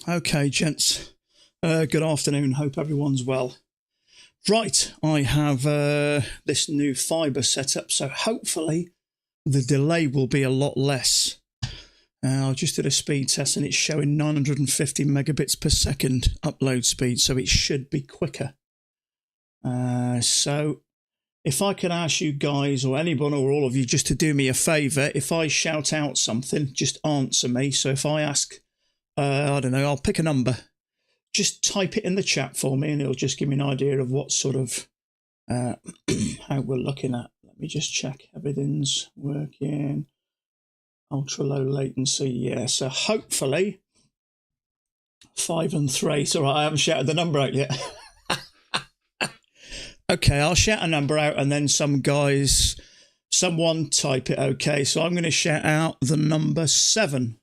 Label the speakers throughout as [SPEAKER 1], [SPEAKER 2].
[SPEAKER 1] Okay, gents. Good afternoon. Hope everyone's well. Right, I have this new fibre set up, so hopefully the delay will be a lot less. I just did a speed test and it's showing 950 megabits per second upload speed, so it should be quicker. So if I could ask you guys, or anyone or all of you, just to do me a favour, if I shout out something, just answer me. So if I ask, I don't know, I'll pick a number. Just type it in the chat for me and it'll just give me an idea of what sort of how we're looking at. Let me just check everything's working. Ultra low latency, yeah. So hopefully 5 and 3. It's all right, I haven't shouted the number out yet. Okay, I'll shout a number out and then someone type it. Okay, so I'm going to shout out the number 7.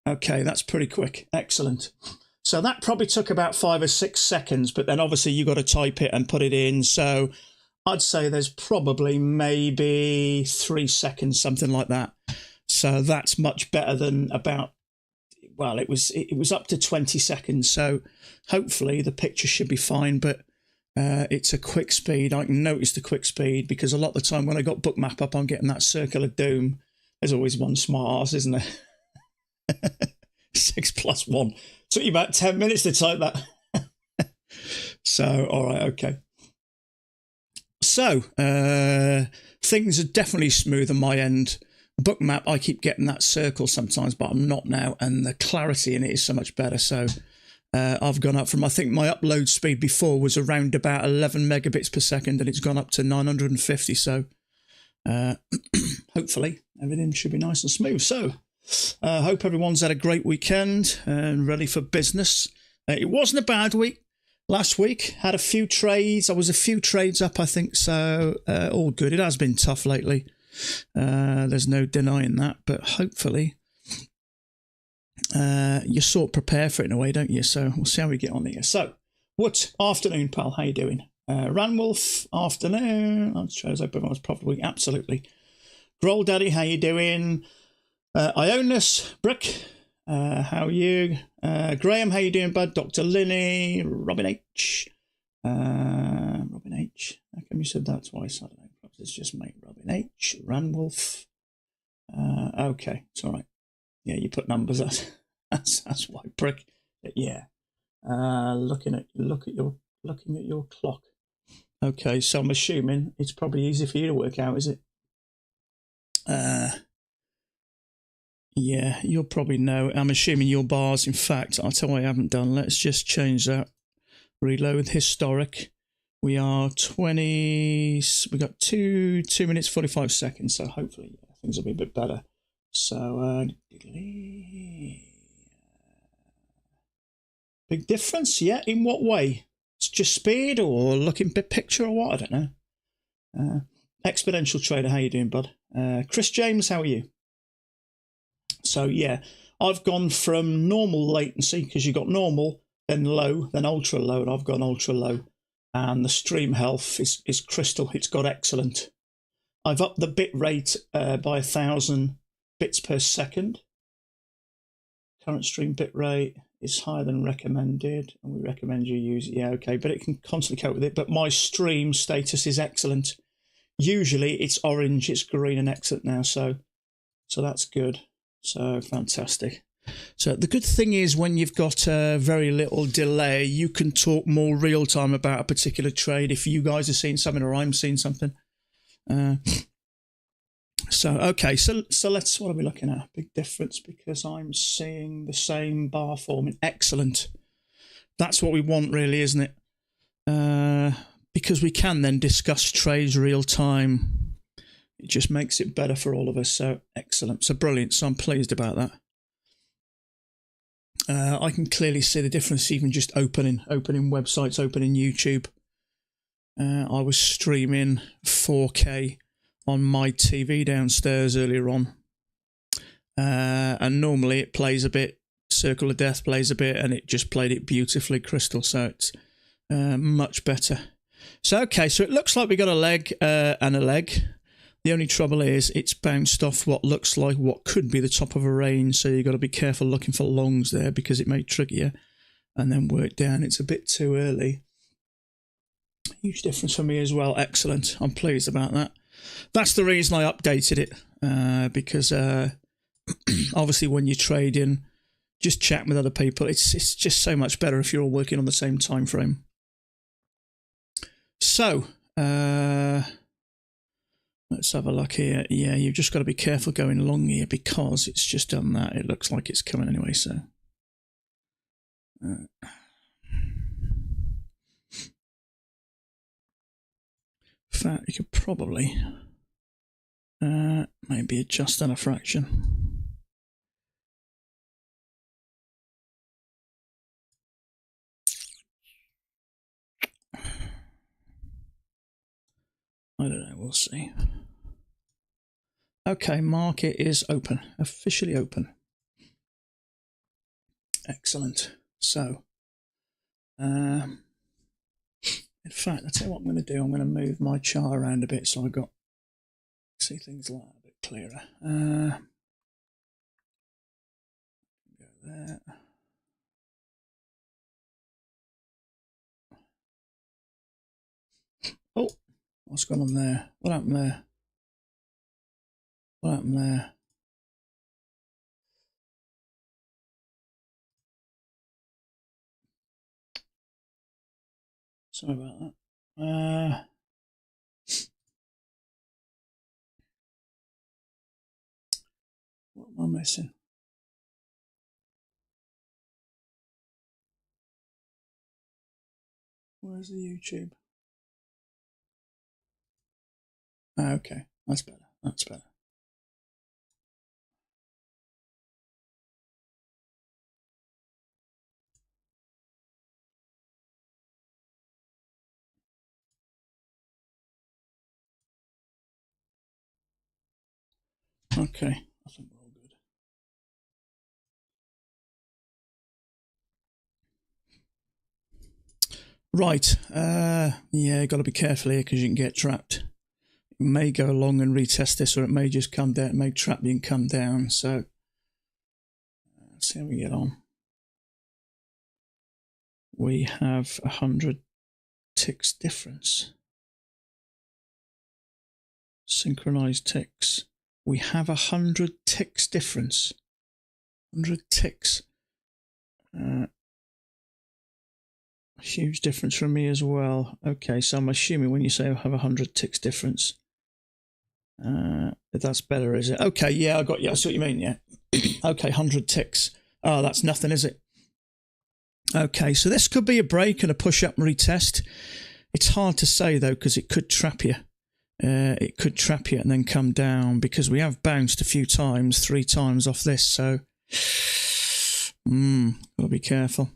[SPEAKER 1] Okay, that's pretty quick. Excellent. So that probably took about 5 or 6 seconds, but then obviously you got to type it and put it in. So I'd say there's probably maybe 3 seconds, something like that. So that's much better than about, well, it was up to 20 seconds. So hopefully the picture should be fine, but it's a quick speed. I can notice the quick speed because a lot of the time when I got bookmap up, I'm getting that circle of doom. There's always one smart ass, isn't there? 6 + 1. Took you about 10 minutes to type that. So, all right, okay. So, things are definitely smooth on my end. Bookmap, I keep getting that circle sometimes, but I'm not now, and the clarity in it is so much better. So, I've gone up from, I think my upload speed before was around about 11 megabits per second, and it's gone up to 950. So, hopefully, everything should be nice and smooth. So, hope everyone's had a great weekend and ready for business. It wasn't a bad week last week. Had a few trades. I was a few trades up, I think. So all good. It has been tough lately. There's no denying that. But hopefully you sort of prepare for it in a way, don't you? So we'll see how we get on here. So what afternoon, pal? How you doing? Ranwolf, afternoon. I'm sure I hope everyone's probably absolutely. Groll Daddy, how you doing? Ionis, Brick, how are you? Graham, how you doing, bud? Dr. Linney, Robin H. Robin H. How come you said that twice? I don't know. Perhaps it's just mate. Robin H. Ranwolf. Okay, it's all right. Yeah, you put numbers. That's why, Brick. Yeah. Looking at your clock. Okay, so I'm assuming it's probably easy for you to work out, is it? Yeah, you'll probably know. I'm assuming your bars. In fact, I'll tell you what I haven't done. Let's just change that. Reload historic. We are 20. We got 2 minutes 45 seconds. So hopefully things will be a bit better. So big difference. Yeah, in what way? It's just speed or looking big picture or what? I don't know. Exponential Trader, how you doing, bud? Chris James, how are you? So yeah, I've gone from normal latency because you got normal, then low, then ultra low, and I've gone ultra low. And the stream health is crystal. It's got excellent. I've upped the bit rate by 1,000 bits per second. Current stream bit rate is higher than recommended, and we recommend you use it. Yeah, okay, but it can constantly cope with it. But my stream status is excellent. Usually it's orange, it's green and excellent now, so that's good. So fantastic. So the good thing is when you've got very little delay, you can talk more real time about a particular trade if you guys are seeing something or I'm seeing something. So okay, so let's, what are we looking at? Big difference because I'm seeing the same bar forming. Excellent. That's what we want really, isn't it? Because we can then discuss trades real time. It just makes it better for all of us. So excellent. So brilliant. So I'm pleased about that. I can clearly see the difference even just opening websites, opening YouTube. I was streaming 4K on my TV downstairs earlier on. And normally it plays a bit, Circle of Death plays a bit, and it just played it beautifully, crystal. So it's much better. So, okay, so it looks like we got a leg and a leg. The only trouble is it's bounced off what looks like what could be the top of a range, so you've got to be careful looking for longs there because it may trigger you and then work down. It's a bit too early. Huge difference for me as well. Excellent. I'm pleased about that. That's the reason I updated it, because obviously when you're trading, just chat with other people. It's just so much better if you're all working on the same time frame. So let's have a look here. Yeah, you've just got to be careful going long here because it's just done that. It looks like it's coming anyway, so in fact, you could probably maybe adjust that a fraction. I don't know, we'll see. Okay, market is open, officially open. Excellent. So, in fact, I'll tell you what I'm going to do. I'm going to move my chart around a bit so I've got see things like that a bit clearer. Go there. Oh, what's going on there? What happened there? What happened there? Sorry about that. What am I missing? Where's the YouTube? Okay, that's better. That's better. Okay, I think we're all good. Right, yeah, got to be careful here because you can get trapped. It may go along and retest this, or it may just come down. It may trap you and come down. So let's see how we get on. We have 100 ticks difference. Synchronized ticks. We have 100 ticks difference. 100 ticks. Huge difference from me as well. Okay, so I'm assuming when you say I have 100 ticks difference, that's better, is it? Okay, yeah, I got you. I see what you mean, yeah. Okay, 100 ticks. Oh, that's nothing, is it? Okay, so this could be a break and a push-up and retest. It's hard to say, though, because it could trap you. It could trap you and then come down because we have bounced a few times, 3 times off this, so gotta be careful.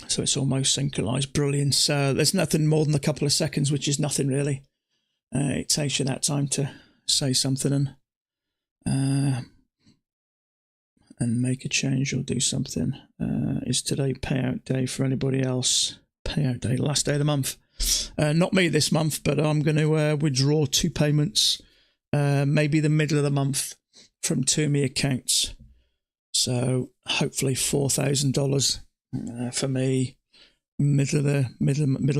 [SPEAKER 1] So it's almost synchronized. Brilliant. So there's nothing more than a couple of seconds, which is nothing really. It takes you that time to say something and make a change or do something. Is today payout day for anybody else? Payout day, last day of the month. Not me this month, but I'm going to withdraw 2 payments, maybe the middle of the month from 2 of my accounts. So hopefully $4,000 for me, middle of the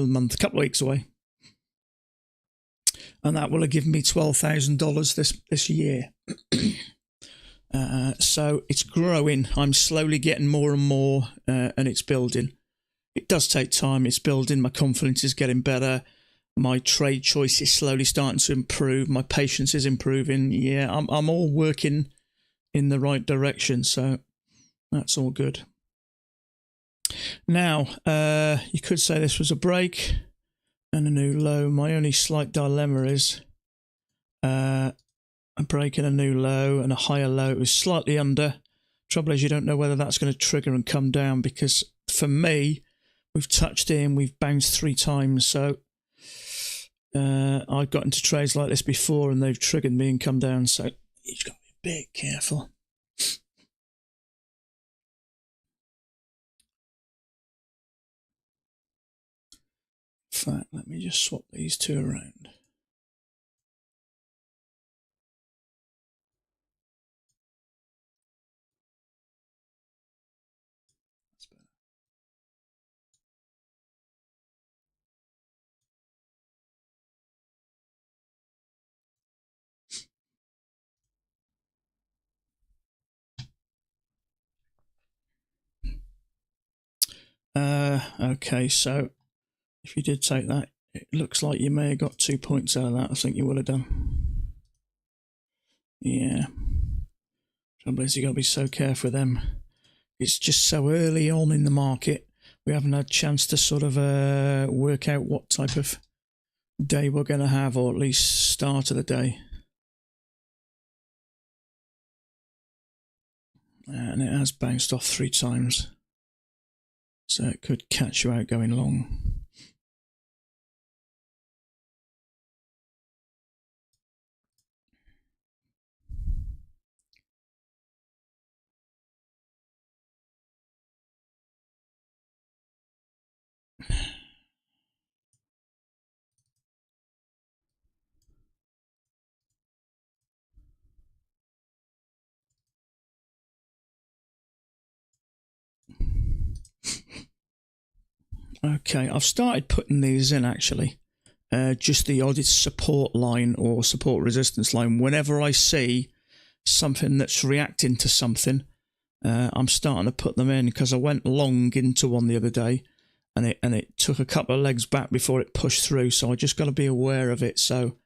[SPEAKER 1] month, a couple of weeks away. And that will have given me $12,000 this year. So it's growing. I'm slowly getting more and more, and it's building. It does take time. It's building. My confidence is getting better. My trade choice is slowly starting to improve. My patience is improving. Yeah, I'm all working in the right direction. So that's all good. Now, you could say this was a break and a new low. My only slight dilemma is a break and a new low and a higher low. It was slightly under. Trouble is you don't know whether that's going to trigger and come down because for me, we've touched in, we've bounced 3 times. So I've got into trades like this before and they've triggered me and come down. So you've got to be a bit careful. fact, let me just swap these two around. Okay, so if you did take that, it looks like you may have got 2 points out of that. I think you would have done. Yeah. Trouble is, you got to be so careful with them. It's just so early on in the market. We haven't had a chance to sort of work out what type of day we're going to have, or at least start of the day. And it has bounced off 3 times. So it could catch you out going long. Okay, I've started putting these in actually. Just the odd support line or support resistance line. Whenever I see something that's reacting to something, I'm starting to put them in, because I went long into one the other day, and it took a couple of legs back before it pushed through. So I just got to be aware of it. So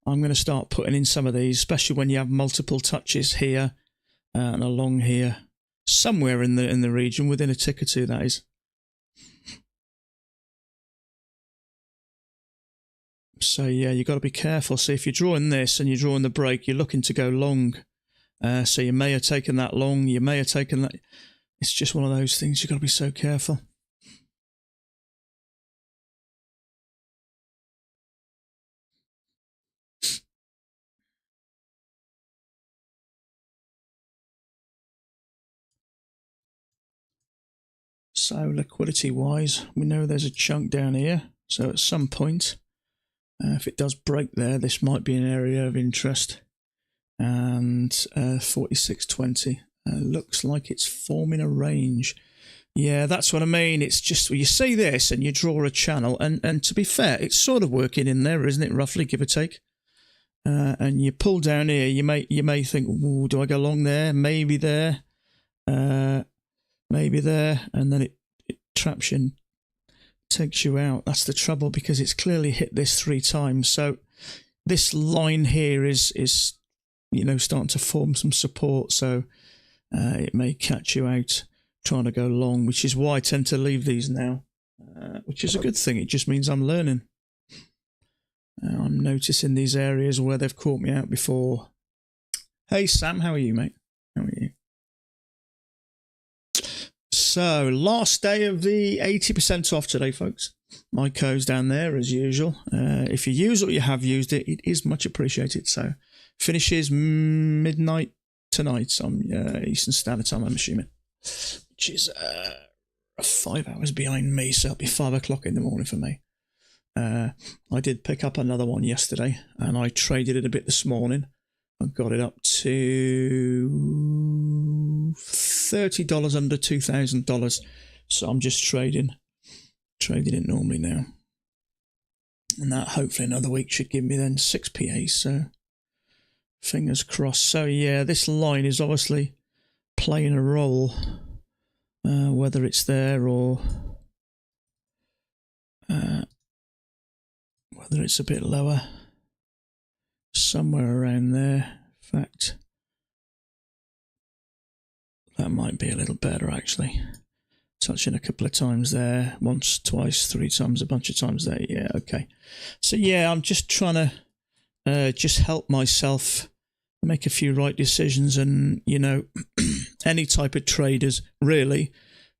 [SPEAKER 1] I'm going to start putting in some of these, especially when you have multiple touches here and along here, somewhere in the region, within a tick or two, that is. So yeah, you've got to be careful. So if you're drawing this and you're drawing the break, you're looking to go long. So you may have taken that long, you may have taken that. It's just one of those things. You've got to be so careful. So liquidity wise, we know there's a chunk down here. So at some point, if it does break there, this might be an area of interest. And 46.20 looks like it's forming a range. Yeah, that's what I mean. It's just, you see this and you draw a channel, and to be fair, it's sort of working in there, isn't it? Roughly, give or take. And you pull down here, you may think, ooh, do I go along there? Maybe there, maybe there, and then it traps you and takes you out. That's the trouble, because it's clearly hit this 3 times. So this line here is starting to form some support. So it may catch you out trying to go long, which is why I tend to leave these now, which is a good thing. It just means I'm learning. I'm noticing these areas where they've caught me out before. Hey Sam, how are you, mate? How are you? So last day of the 80% off today, folks. My code's down there as usual. If you use or you have used it, it is much appreciated. So finishes midnight tonight on Eastern Standard Time, I'm assuming, which is 5 hours behind me, so it'll be 5 o'clock in the morning for me. I did pick up another one yesterday, and I traded it a bit this morning. I got it up to $30 under $2,000. So I'm just trading it normally now. And that hopefully another week should give me then 6 PAs. So fingers crossed. So yeah, this line is obviously playing a role, whether it's there or whether it's a bit lower, somewhere around there. In fact, that might be a little better actually. Touching a couple of times there, once, twice, 3 times, a bunch of times there. Yeah, okay. So yeah, I'm just trying to just help myself make a few right decisions, and any type of traders really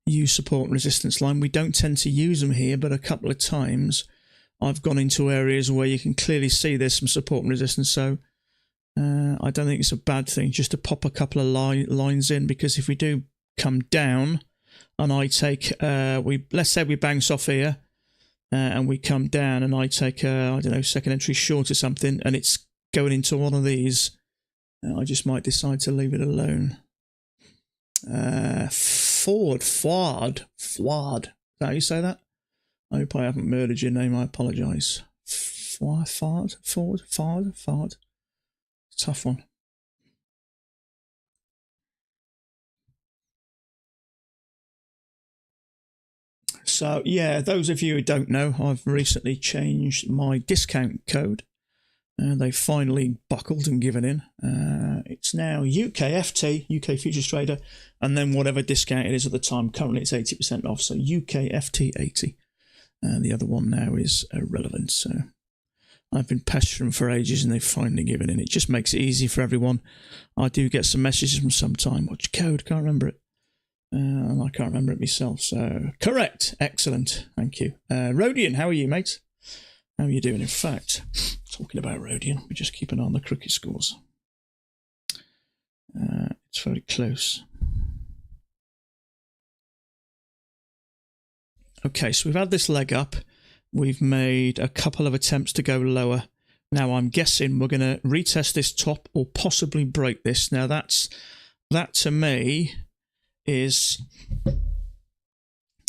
[SPEAKER 1] use support and resistance line. We don't tend to use them here, but a couple of times I've gone into areas where you can clearly see there's some support and resistance. So I don't think it's a bad thing just to pop a couple of lines in, because if we do come down and I take, let's say we bounce off here, and we come down and I take a, I don't know, second entry short or something, and it's going into one of these, I just might decide to leave it alone. Ford. Is that how you say that? I hope I haven't murdered your name. I apologise. Ford. Tough one. So, yeah, those of you who don't know, I've recently changed my discount code. They finally buckled and given in. It's now UKFT, UK Futures Trader, and then whatever discount it is at the time. Currently it's 80% off, so UKFT 80. And the other one now is irrelevant. So I've been pestering for ages and they've finally given in. It just makes it easy for everyone. I do get some messages from some time. What's your code? Can't remember it. And I can't remember it myself. So correct. Excellent. Thank you. Rodian, how are you, mate? How are you doing? In fact, talking about Rodian, we just keep an eye on the cricket scores. It's very close. Okay, so we've had this leg up. We've made a couple of attempts to go lower. Now I'm guessing we're going to retest this top or possibly break this. Now that to me is,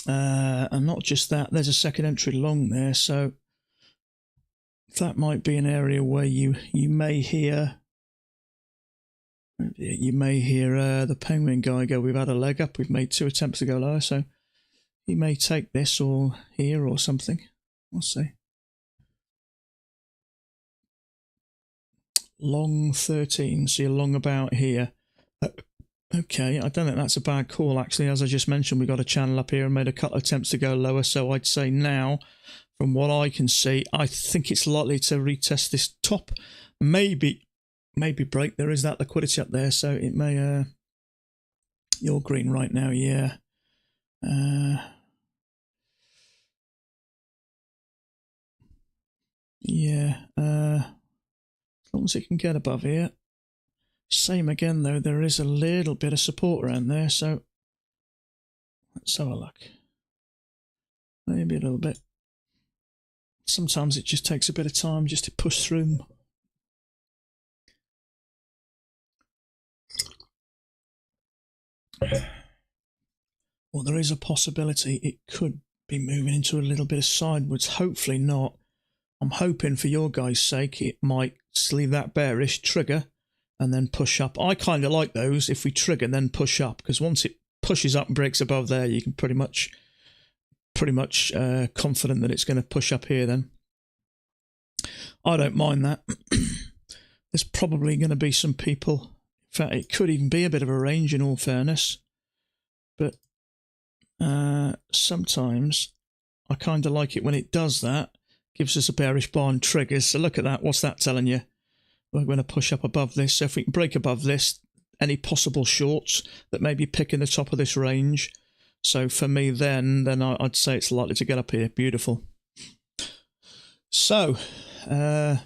[SPEAKER 1] and not just that, there's a second entry long there, so that might be an area where you may hear the Penguin guy go, we've had a leg up, we've made 2 attempts to go lower, so he may take this or here or something. We'll see. Long 13, so you're long about here. Okay, I don't think that's a bad call, actually. As I just mentioned, we got a channel up here and made a couple of attempts to go lower, so I'd say now, from what I can see, I think it's likely to retest this top. Maybe break. There is that liquidity up there, so it may... you're green right now, yeah. Yeah, as long as it can get above here. Same again, though, there is a little bit of support around there, so let's have a look. Maybe a little bit. Sometimes it just takes a bit of time just to push through. Well, there is a possibility it could be moving into a little bit of sideways. Hopefully not. I'm hoping for your guys' sake it might leave that bearish, trigger, and then push up. I kind of like those if we trigger and then push up, because once it pushes up and breaks above there, you can pretty much confident that it's going to push up here then. I don't mind that. There's probably going to be some people. In fact, it could even be a bit of a range in all fairness. But sometimes I kind of like it when it does that. Gives us a bearish bar and triggers. So look at that. What's that telling you? We're going to push up above this. So if we can break above this, any possible shorts that may be picking the top of this range. So for me then I'd say it's likely to get up here. Beautiful. So there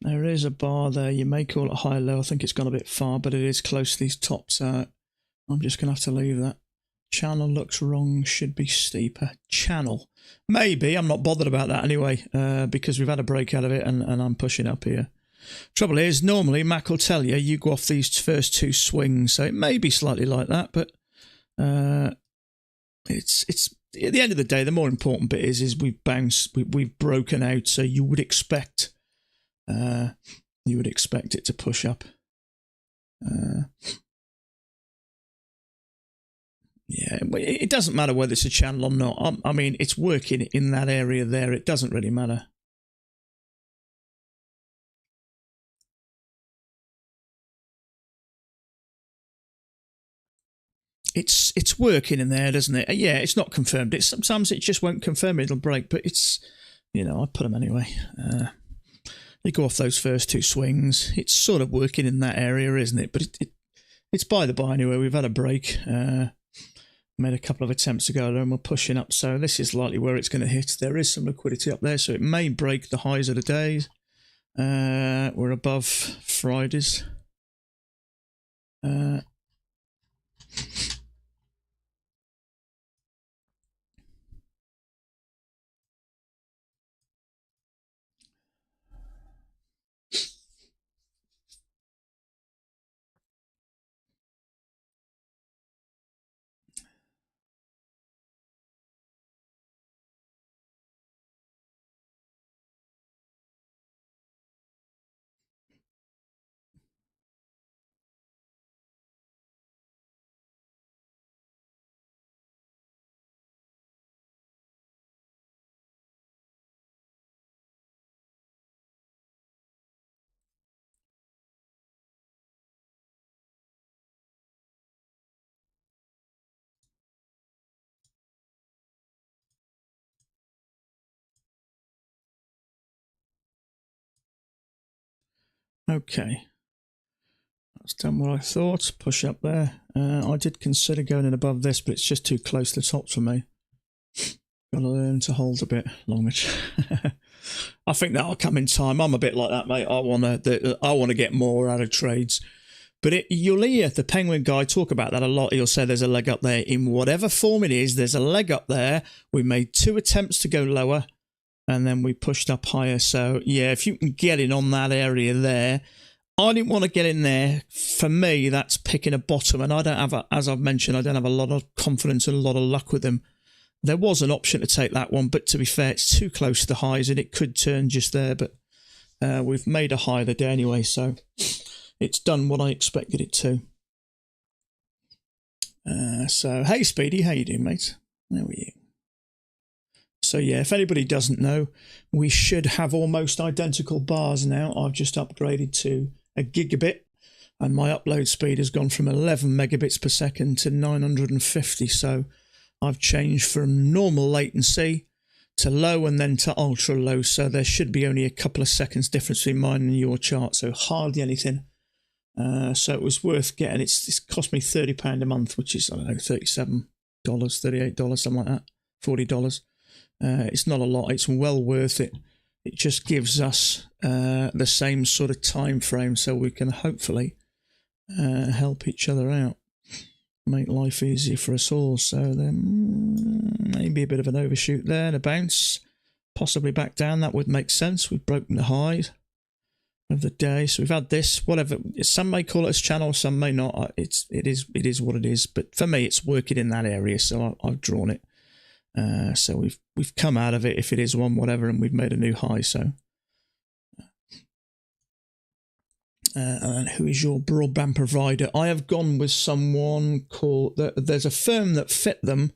[SPEAKER 1] is a bar there. You may call it high-low. I think it's gone a bit far, but it is close to these tops. I'm just going to have to leave that. Channel looks wrong, should be steeper. Channel. Maybe, I'm not bothered about that anyway, because we've had a break out of it and I'm pushing up here. Trouble is, normally Mac will tell you go off these first 2 swings, so it may be slightly like that, but it's at the end of the day, the more important bit is we've bounced, we've broken out, so you would expect it to push up. Yeah, it doesn't matter whether it's a channel or not. I mean, it's working in that area there. It doesn't really matter. It's working in there, doesn't it? Yeah, it's not confirmed. Sometimes it just won't confirm it'll break, but it's, I put them anyway. You go off those first 2 swings. It's sort of working in that area, isn't it? But it's by the by anyway. We've had a break. Made a couple of attempts to go there and we're pushing up, so this is likely where it's going to hit. There is some liquidity up there, so it may break the highs of the days. We're above Fridays. Okay. That's done what I thought. Push up there. I did consider going in above this, but it's just too close to the top for me. Got to learn to hold a bit longer. I think that'll come in time. I'm a bit like that, mate. I want to get more out of trades. But you'll hear the Penguin guy talk about that a lot. He'll say there's a leg up there. In whatever form it is, there's a leg up there. We made 2 attempts to go lower, and then we pushed up higher. So, yeah, if you can get in on that area there. I didn't want to get in there. For me, that's picking a bottom. And I don't have, as I've mentioned, I don't have a lot of confidence and a lot of luck with them. There was an option to take that one, but to be fair, it's too close to the highs and it could turn just there. But we've made a high the day anyway, so it's done what I expected it to. So, hey, Speedy, how you doing, mate? How are you? So, yeah, if anybody doesn't know, we should have almost identical bars now. I've just upgraded to a gigabit, and my upload speed has gone from 11 megabits per second to 950. So I've changed from normal latency to low and then to ultra low. So there should be only a couple of seconds difference between mine and your chart. So hardly anything. So it was worth getting. It's cost me £30 a month, which is, I don't know, $37, $38, something like that, $40. It's not a lot. It's well worth it. It just gives us the same sort of time frame, so we can hopefully help each other out, make life easier for us all. So then maybe a bit of an overshoot there and a bounce, possibly back down. That would make sense. We've broken the high of the day, so we've had this. Whatever, some may call it a channel, some may not. It is what it is. But for me, it's working in that area, so I've drawn it. So we've come out of it, if it is one, whatever, and we've made a new high. So, and who is your broadband provider? I have gone with someone called. There's a firm that fit them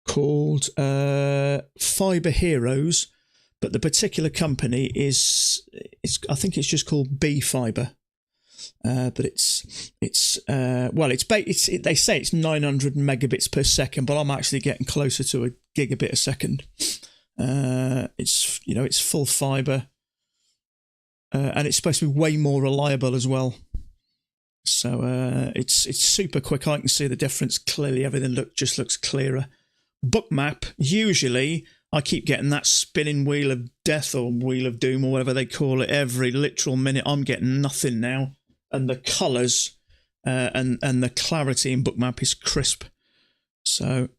[SPEAKER 1] called Fiber Heroes, but the particular company is I think it's just called B Fiber. But they say it's 900 megabits per second, but I'm actually getting closer to a gigabit a second. It's full fiber, and it's supposed to be way more reliable as well. So it's super quick. I can see the difference clearly. Everything just looks clearer. Bookmap, usually I keep getting that spinning wheel of death or wheel of doom or whatever they call it every literal minute. I'm getting nothing now. And the colours and the clarity in Bookmap is crisp. So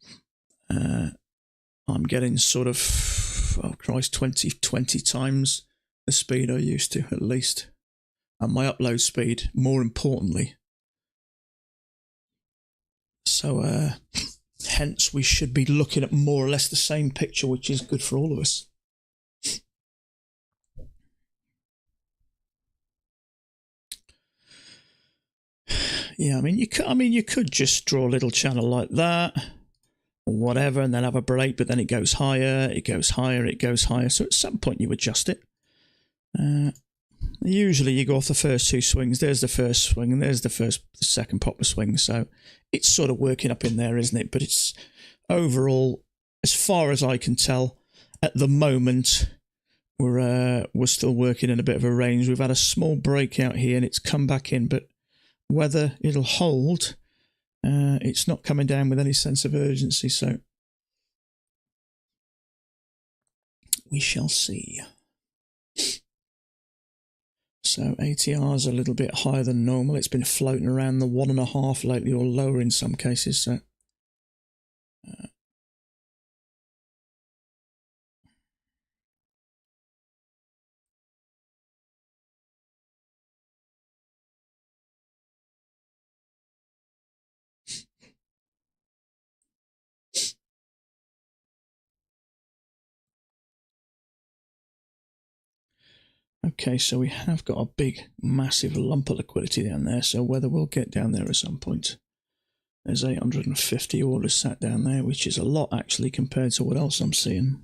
[SPEAKER 1] I'm getting sort of, 20 times the speed I used to, at least. And my upload speed, more importantly. So hence we should be looking at more or less the same picture, which is good for all of us. Yeah, you could just draw a little channel like that, or whatever, and then have a break, but then it goes higher, it goes higher, it goes higher. So at some point you adjust it. Usually you go off the first 2 swings. There's the first swing, and there's the second proper swing. So it's sort of working up in there, isn't it? But it's overall, as far as I can tell, at the moment, we're still working in a bit of a range. We've had a small breakout here, and it's come back in, but whether it'll hold, it's not coming down with any sense of urgency, so we shall see. So ATR is a little bit higher than normal. It's been floating around the 1.5 lately, or lower in some cases. So okay, so we have got a big, massive lump of liquidity down there. So whether we'll get down there at some point. There's 850 orders sat down there, which is a lot actually compared to what else I'm seeing.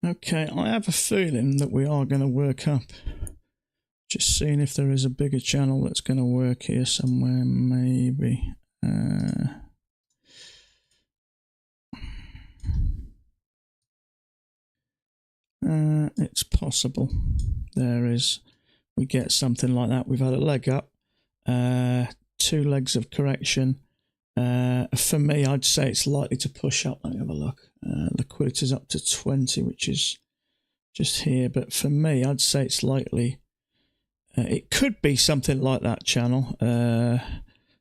[SPEAKER 1] Okay, I have a feeling that we are going to work up. Just seeing if there is a bigger channel that's going to work here somewhere, maybe. It's possible. There is. We get something like that. We've had a leg up. 2 legs of correction. For me, I'd say it's likely to push up. Let me have a look. Liquidity's up to 20, which is just here. But for me, I'd say it's likely. It could be something like that channel.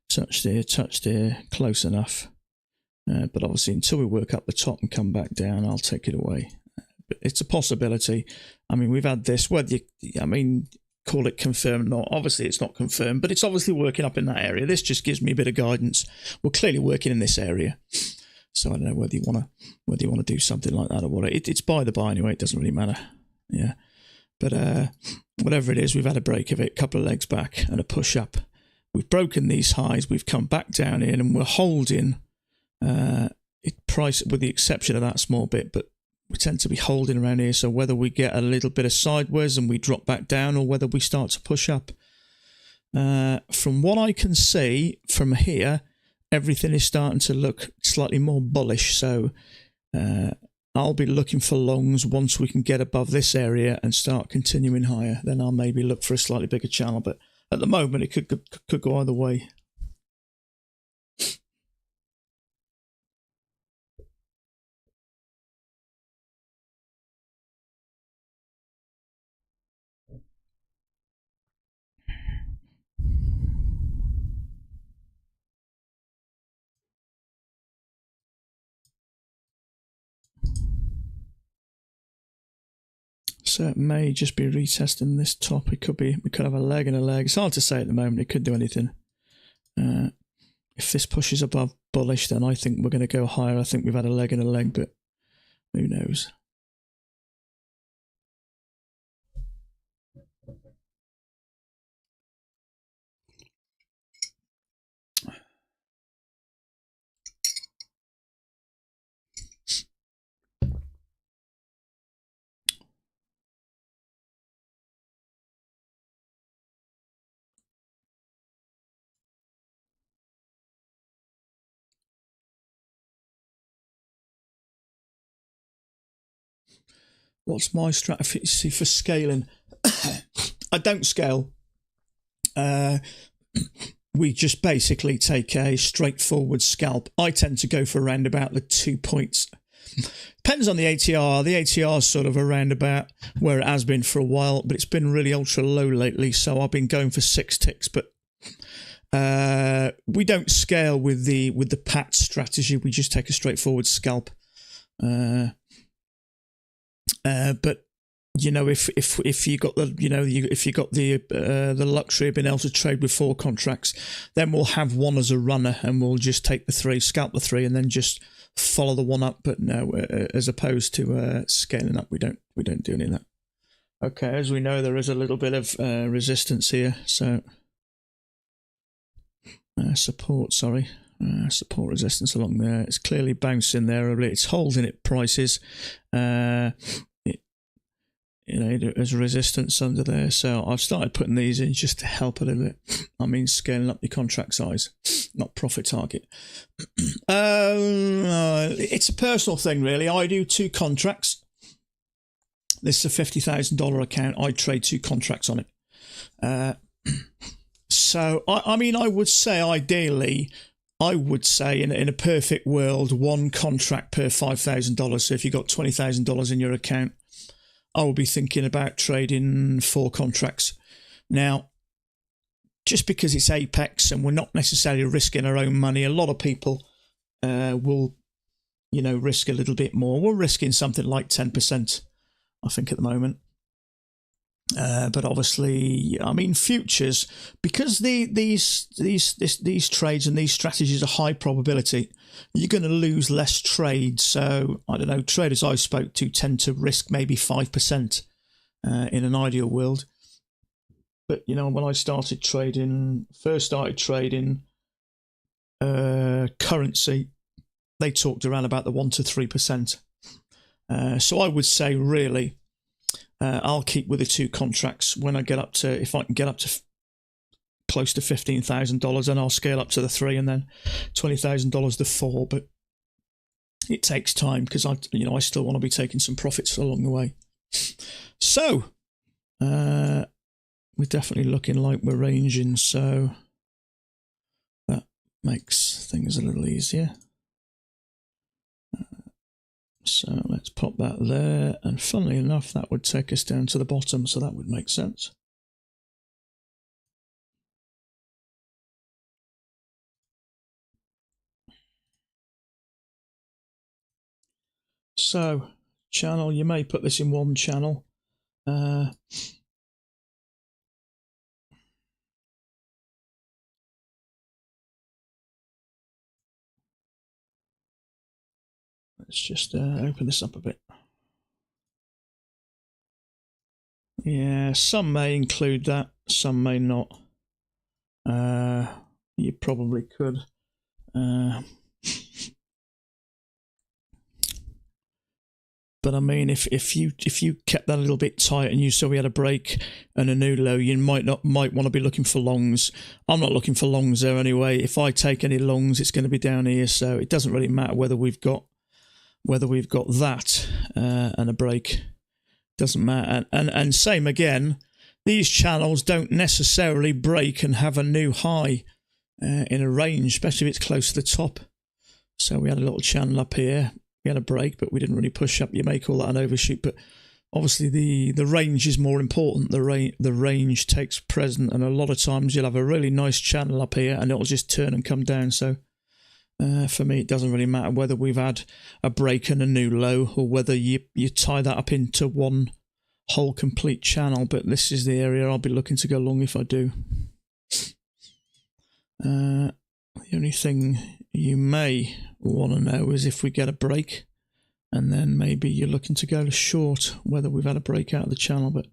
[SPEAKER 1] Touched here, close enough. But obviously, until we work up the top and come back down, I'll take it away. But it's a possibility. I mean, we've had this. Whether call it confirmed or not. Obviously, it's not confirmed, but it's obviously working up in that area. This just gives me a bit of guidance. We're clearly working in this area. So I don't know whether you want to do something like that or what. It's by the by anyway. It doesn't really matter. Yeah. But whatever it is, we've had a break of it, a couple of legs back and a push up. We've broken these highs. We've come back down in and we're holding price with the exception of that small bit, but we tend to be holding around here. So whether we get a little bit of sideways and we drop back down or whether we start to push up. From what I can see from here, everything is starting to look slightly more bullish. So I'll be looking for longs once we can get above this area and start continuing higher. Then I'll maybe look for a slightly bigger channel. But at the moment, it could go either way. So it may just be retesting this top. It could be. We could have a leg and a leg. It's hard to say at the moment. It could do anything. If this pushes above bullish, then I think we're going to go higher. I think we've had a leg and a leg, but who knows? What's my strategy for scaling? I don't scale. We just basically take a straightforward scalp. I tend to go for around about the 2 points. Depends on the ATR. The ATR is sort of around about where it has been for a while, but it's been really ultra low lately. So I've been going for 6 ticks, but we don't scale with the PAT strategy. We just take a straightforward scalp. But you know, if you got the if you got the luxury of being able to trade with 4 contracts, then we'll have one as a runner and we'll just take the 3, scalp the 3, and then just follow the one up. But no, as opposed to scaling up, we don't do any of that. Okay, as we know, there is a little bit of resistance here, so support. Sorry. Support resistance along there. It's clearly bouncing there. It's holding its prices. There's resistance under there. So I've started putting these in just to help a little bit. I mean, scaling up the contract size, not profit target. It's a personal thing, really. I do 2 contracts. This is a $50,000 account. I trade 2 contracts on it. So, I mean, I would say ideally, in a perfect world, 1 contract per $5,000. So if you've got $20,000 in your account, I will be thinking about trading 4 contracts. Now, just because it's Apex and we're not necessarily risking our own money, a lot of people will, risk a little bit more. We're risking something like 10%, I think, at the moment. But obviously, I mean, futures, because these trades and these strategies are high probability, you're going to lose less trades. So I don't know, traders I spoke to tend to risk maybe 5% in an ideal world. But when I first started trading currency, they talked around about the 1 to 3%. So I would say really, I'll keep with the 2 contracts. When I get up to, if I can get up to close to $15,000, and I'll scale up to the 3, and then $20,000 the 4. But it takes time because I still want to be taking some profits along the way. So we're definitely looking like we're ranging, so that makes things a little easier. So let's pop that there, and funnily enough, that would take us down to the bottom, so that would make sense. So, channel, you may put this in one channel. Let's just open this up a bit. Yeah, some may include that, some may not. You probably could. But I mean, if you kept that a little bit tight and you saw we had a break and a new low, you might want to be looking for longs. I'm not looking for longs there anyway. If I take any longs, it's going to be down here, so it doesn't really matter whether we've got that and a break. Doesn't matter. And same again. These channels don't necessarily break and have a new high in a range, especially if it's close to the top. So we had a little channel up here. We had a break, but we didn't really push up. You may call that an overshoot, but obviously the range is more important. The range takes precedent, and a lot of times you'll have a really nice channel up here, and it'll just turn and come down. So for me, it doesn't really matter whether we've had a break and a new low, or whether you tie that up into one whole complete channel. But this is the area I'll be looking to go long if I do. The only thing you may want to know is if we get a break, and then maybe you're looking to go short, whether we've had a break out of the channel. But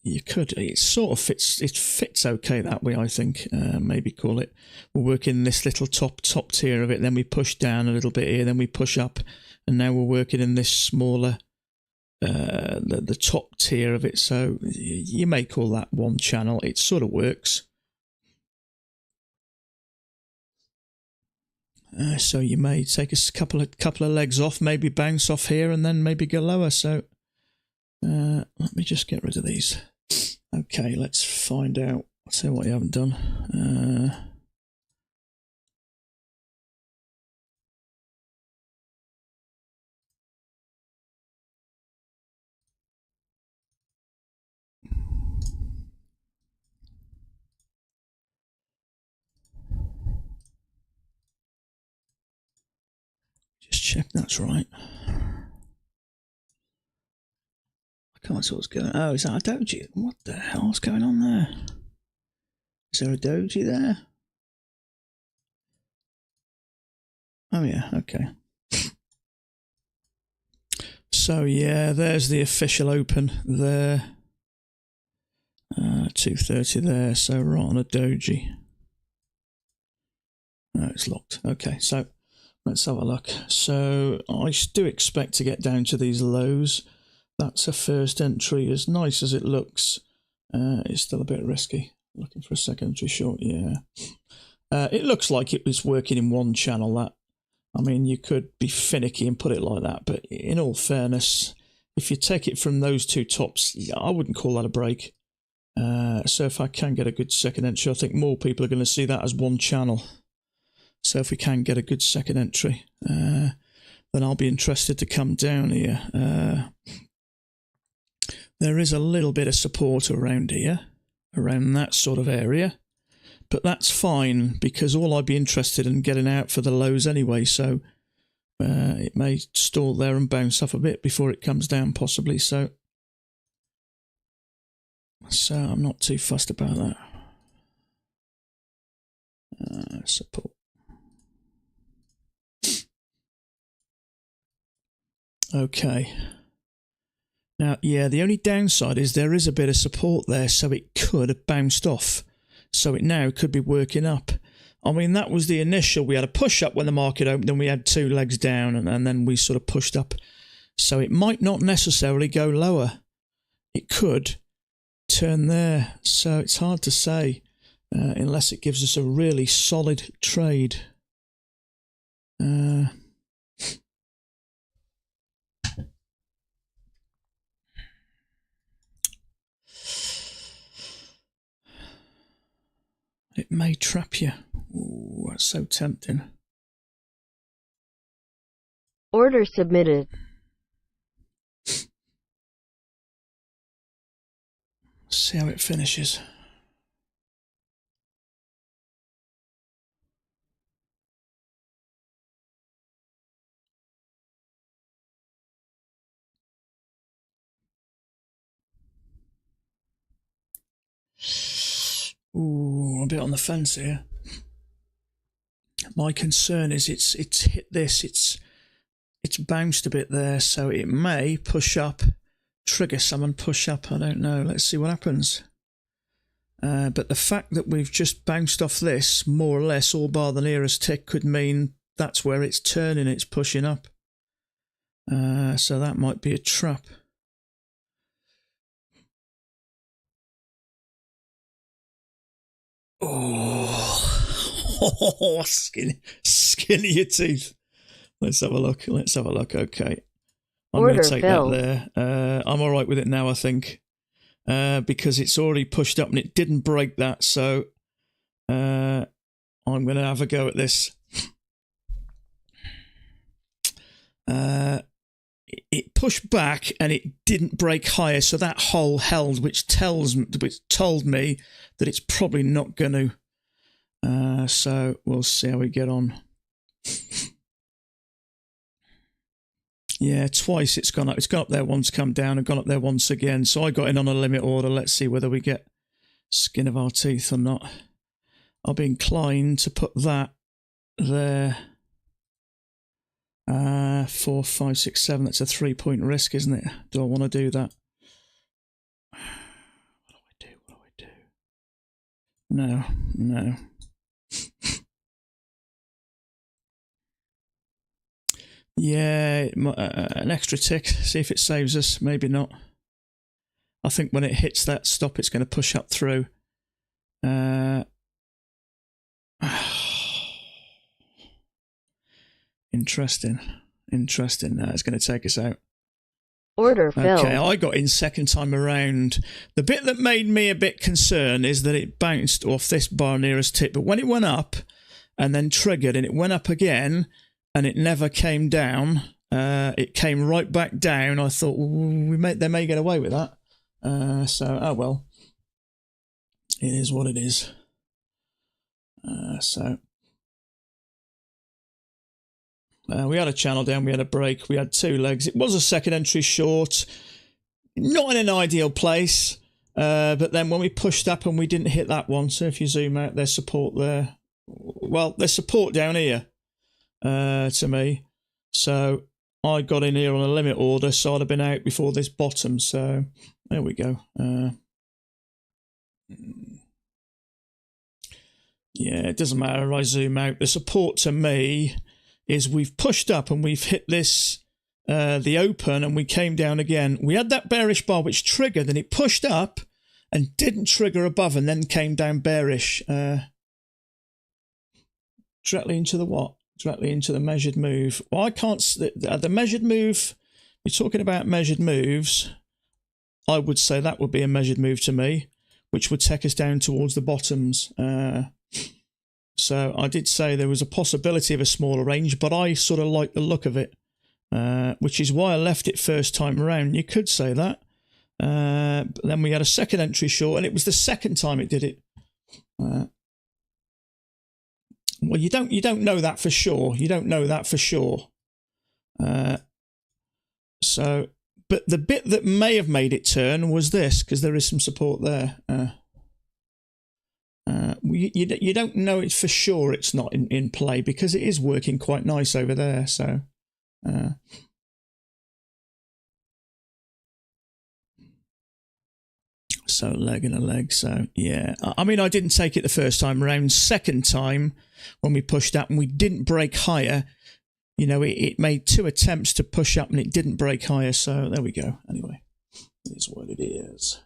[SPEAKER 1] you could, it sort of fits okay that way, I think. Maybe call it, we're working this little top tier of it, then we push down a little bit here, then we push up, and now we're working in this smaller the top tier of it. So you may call that one channel. It sort of works. So you may take a couple of legs off, maybe bounce off here, and then maybe go lower. So let me just get rid of these. Okay, let's find out. I'll tell you what you haven't done. Just check that's right. I can't see what's going on. Oh, is that a doji? What the hell's going on there? Is there a doji there? Oh yeah, okay. So yeah, there's the official open there. 230 there, so right on a doji. No, it's locked. Okay, so let's have a look. So I do expect to get down to these lows. That's a first entry. As nice as it looks, it's still a bit risky. Looking for a second entry short, yeah. It looks like it was working in one channel. That, I mean, you could be finicky and put it like that, but in all fairness, if you take it from those two tops, I wouldn't call that a break. So if I can get a good second entry, I think more people are going to see that as one channel. So if we can get a good second entry, then I'll be interested to come down here. There is a little bit of support around here, around that sort of area, but that's fine because all I'd be interested in getting out for the lows anyway, so it may stall there and bounce off a bit before it comes down possibly, so I'm not too fussed about that. Support. Okay. Now, yeah, the only downside is there is a bit of support there, so it could have bounced off. So it now could be working up. I mean, that was the initial. We had a push up when the market opened, then we had 2 legs down, and then we sort of pushed up. So it might not necessarily go lower. It could turn there. So it's hard to say unless it gives us a really solid trade. It may trap you. Ooh, that's so tempting.
[SPEAKER 2] Order submitted.
[SPEAKER 1] See how it finishes. Ooh, a bit on the fence here. My concern is it's hit this, it's bounced a bit there, so it may push up, trigger someone, push up, I don't know. Let's see what happens. But the fact that we've just bounced off this, more or less, all bar the nearest tick, could mean that's where it's turning, it's pushing up. So that might be a trap. Oh, skin of your teeth. Let's have a look. Okay. I'm going to take that there. I'm all right with it now, I think, because it's already pushed up and it didn't break that. So I'm going to have a go at this. It pushed back and it didn't break higher, so that hole held, which told me that it's probably not going to. So we'll see how we get on. Yeah, twice it's gone up. It's gone up there once, come down, and gone up there once again. So I got in on a limit order. Let's see whether we get skin of our teeth or not. I'll be inclined to put that there. 4, 5, 6, 7. That's a 3-point risk, isn't it? Do I want to do that? What do I do? No. Yeah, an extra tick. See if it saves us. Maybe not. I think when it hits that stop, it's going to push up through. Interesting. Now it's going to take us out.
[SPEAKER 2] Order filled.
[SPEAKER 1] Okay, I got in second time around. The bit that made me a bit concerned is that it bounced off this bar nearest tip, but when it went up and then triggered and it went up again and it never came down, it came right back down. I thought, they may get away with that. So, oh well. It is what it is. We had a channel down, we had a break, we had 2 legs. It was a second entry short, not in an ideal place, but then when we pushed up and we didn't hit that one, so if you zoom out, there's support there. Well, there's support down here to me, so I got in here on a limit order, so I'd have been out before this bottom, so there we go. Yeah, it doesn't matter, I zoom out. The support to me is we've pushed up and we've hit this, the open, and we came down again. We had that bearish bar which triggered and it pushed up and didn't trigger above and then came down bearish. Directly into the what? Directly into the measured move. Well, I can't, the measured move, we're talking about measured moves. I would say that would be a measured move to me, which would take us down towards the bottoms. So I did say there was a possibility of a smaller range, but I sort of like the look of it, which is why I left it first time around. You could say that. But then we had a second entry short, and it was the second time it did it. Well, you don't know that for sure. You don't know that for sure. So, but the bit that may have made it turn was this, because there is some support there. You don't know it for sure. It's not in play because it is working quite nice over there. So, So leg and a leg. So yeah, I mean, I didn't take it the first time around. Second time when we pushed up and we didn't break higher, you know, it made 2 attempts to push up and it didn't break higher. So there we go. Anyway, it is what it is.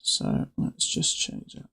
[SPEAKER 1] So let's just change it.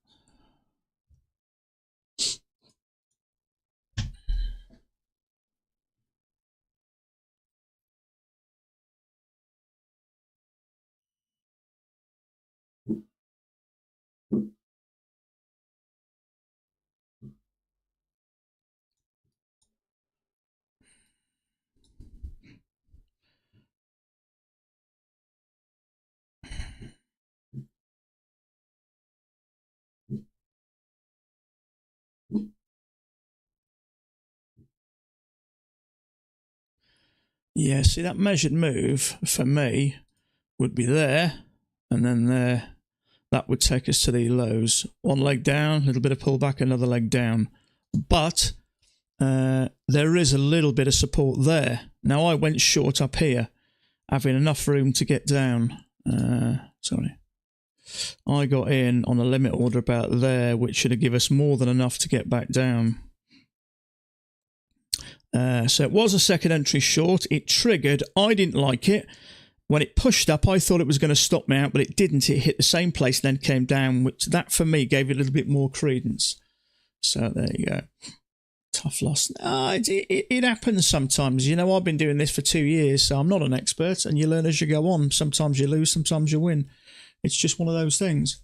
[SPEAKER 1] Yeah, see, that measured move for me would be there and then there. That would take us to the lows. One leg down, a little bit of pullback, another leg down. But there is a little bit of support there. Now, I went short up here, having enough room to get down. Sorry. I got in on a limit order about there, which should have given us more than enough to get back down. So it was a second entry short. It triggered. I didn't like it. When it pushed up, I thought it was going to stop me out, but it didn't. It hit the same place and then came down, which that for me gave it a little bit more credence. So there you go. Tough loss. It happens sometimes. You know, I've been doing this for 2 years, so I'm not an expert, and you learn as you go on. Sometimes you lose, sometimes you win. It's just one of those things.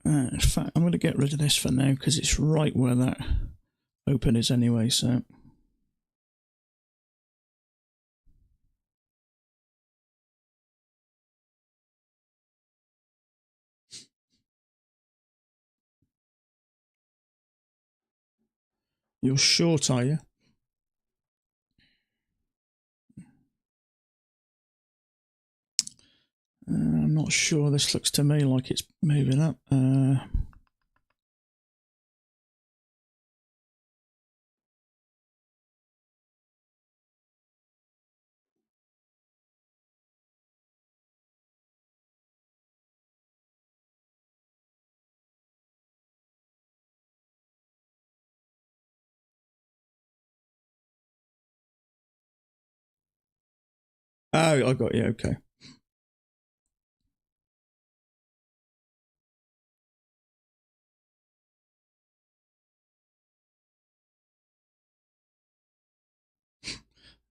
[SPEAKER 1] In fact, I'm going to get rid of this for now because it's right where that open is anyway. So you're short, are you? I'm not sure. This looks to me like it's moving up. Oh, I got you. Okay.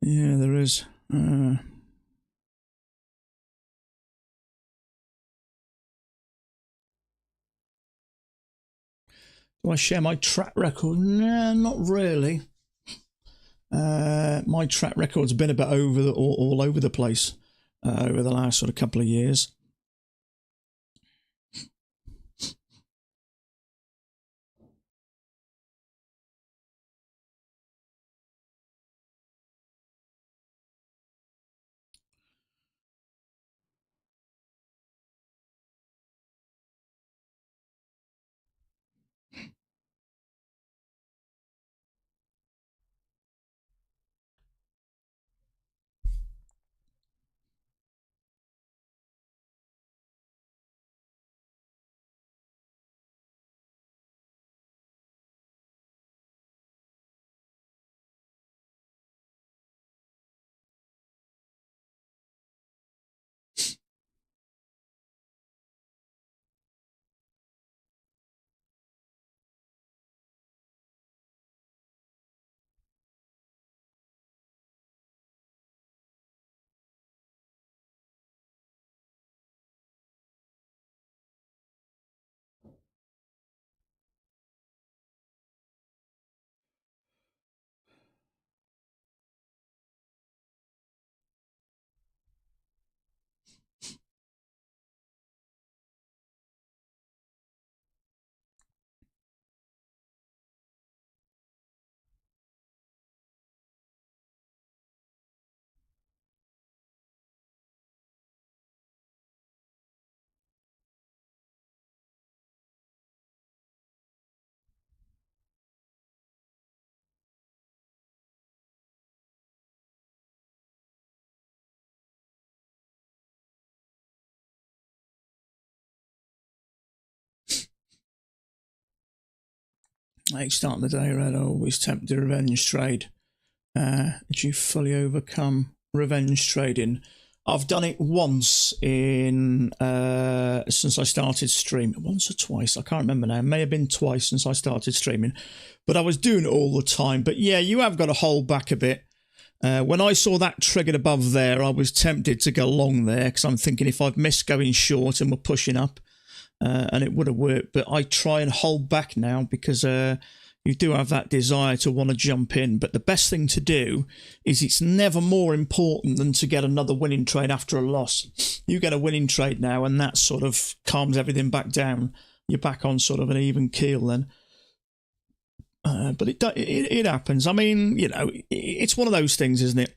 [SPEAKER 1] Yeah, there is. Do I share my track record? No, not really. My track record's been a bit all over the place over the last sort of couple of years. Each start of the day, Red, I always tempt the revenge trade. Did you fully overcome revenge trading? I've done it once in since I started streaming. Once or twice, I can't remember now. It may have been twice since I started streaming, but I was doing it all the time. But yeah, you have got to hold back a bit. When I saw that triggered above there, I was tempted to go long there because I'm thinking if I've missed going short and we're pushing up, and it would have worked. But I try and hold back now because you do have that desire to want to jump in. But the best thing to do is it's never more important than to get another winning trade after a loss. You get a winning trade now and that sort of calms everything back down. You're back on sort of an even keel then. But it happens. I mean, you know, it's one of those things, isn't it?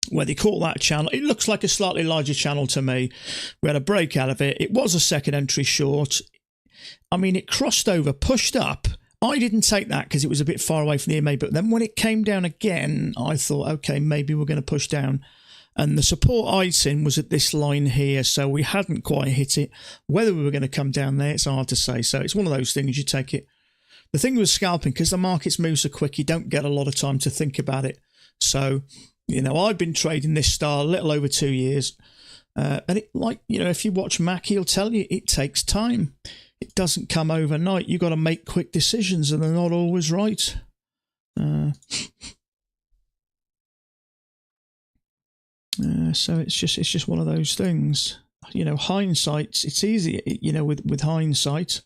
[SPEAKER 1] Where they call that channel, it looks like a slightly larger channel to me. We had a break out of it. It was a second entry short. I mean, it crossed over, pushed up. I didn't take that because it was a bit far away from the EMA. But then when it came down again, I thought, okay, maybe we're going to push down. And the support I'd seen was at this line here, so we hadn't quite hit it. Whether we were going to come down there, it's hard to say. So it's one of those things, you take it. The thing with scalping, because the markets move so quick, you don't get a lot of time to think about it. So, you know, I've been trading this style a little over 2 years. And it, like, you know, if you watch Mac, he'll tell you it takes time. It doesn't come overnight. You've got to make quick decisions, and they're not always right. So it's just one of those things. I hindsight, it's easy, with hindsight.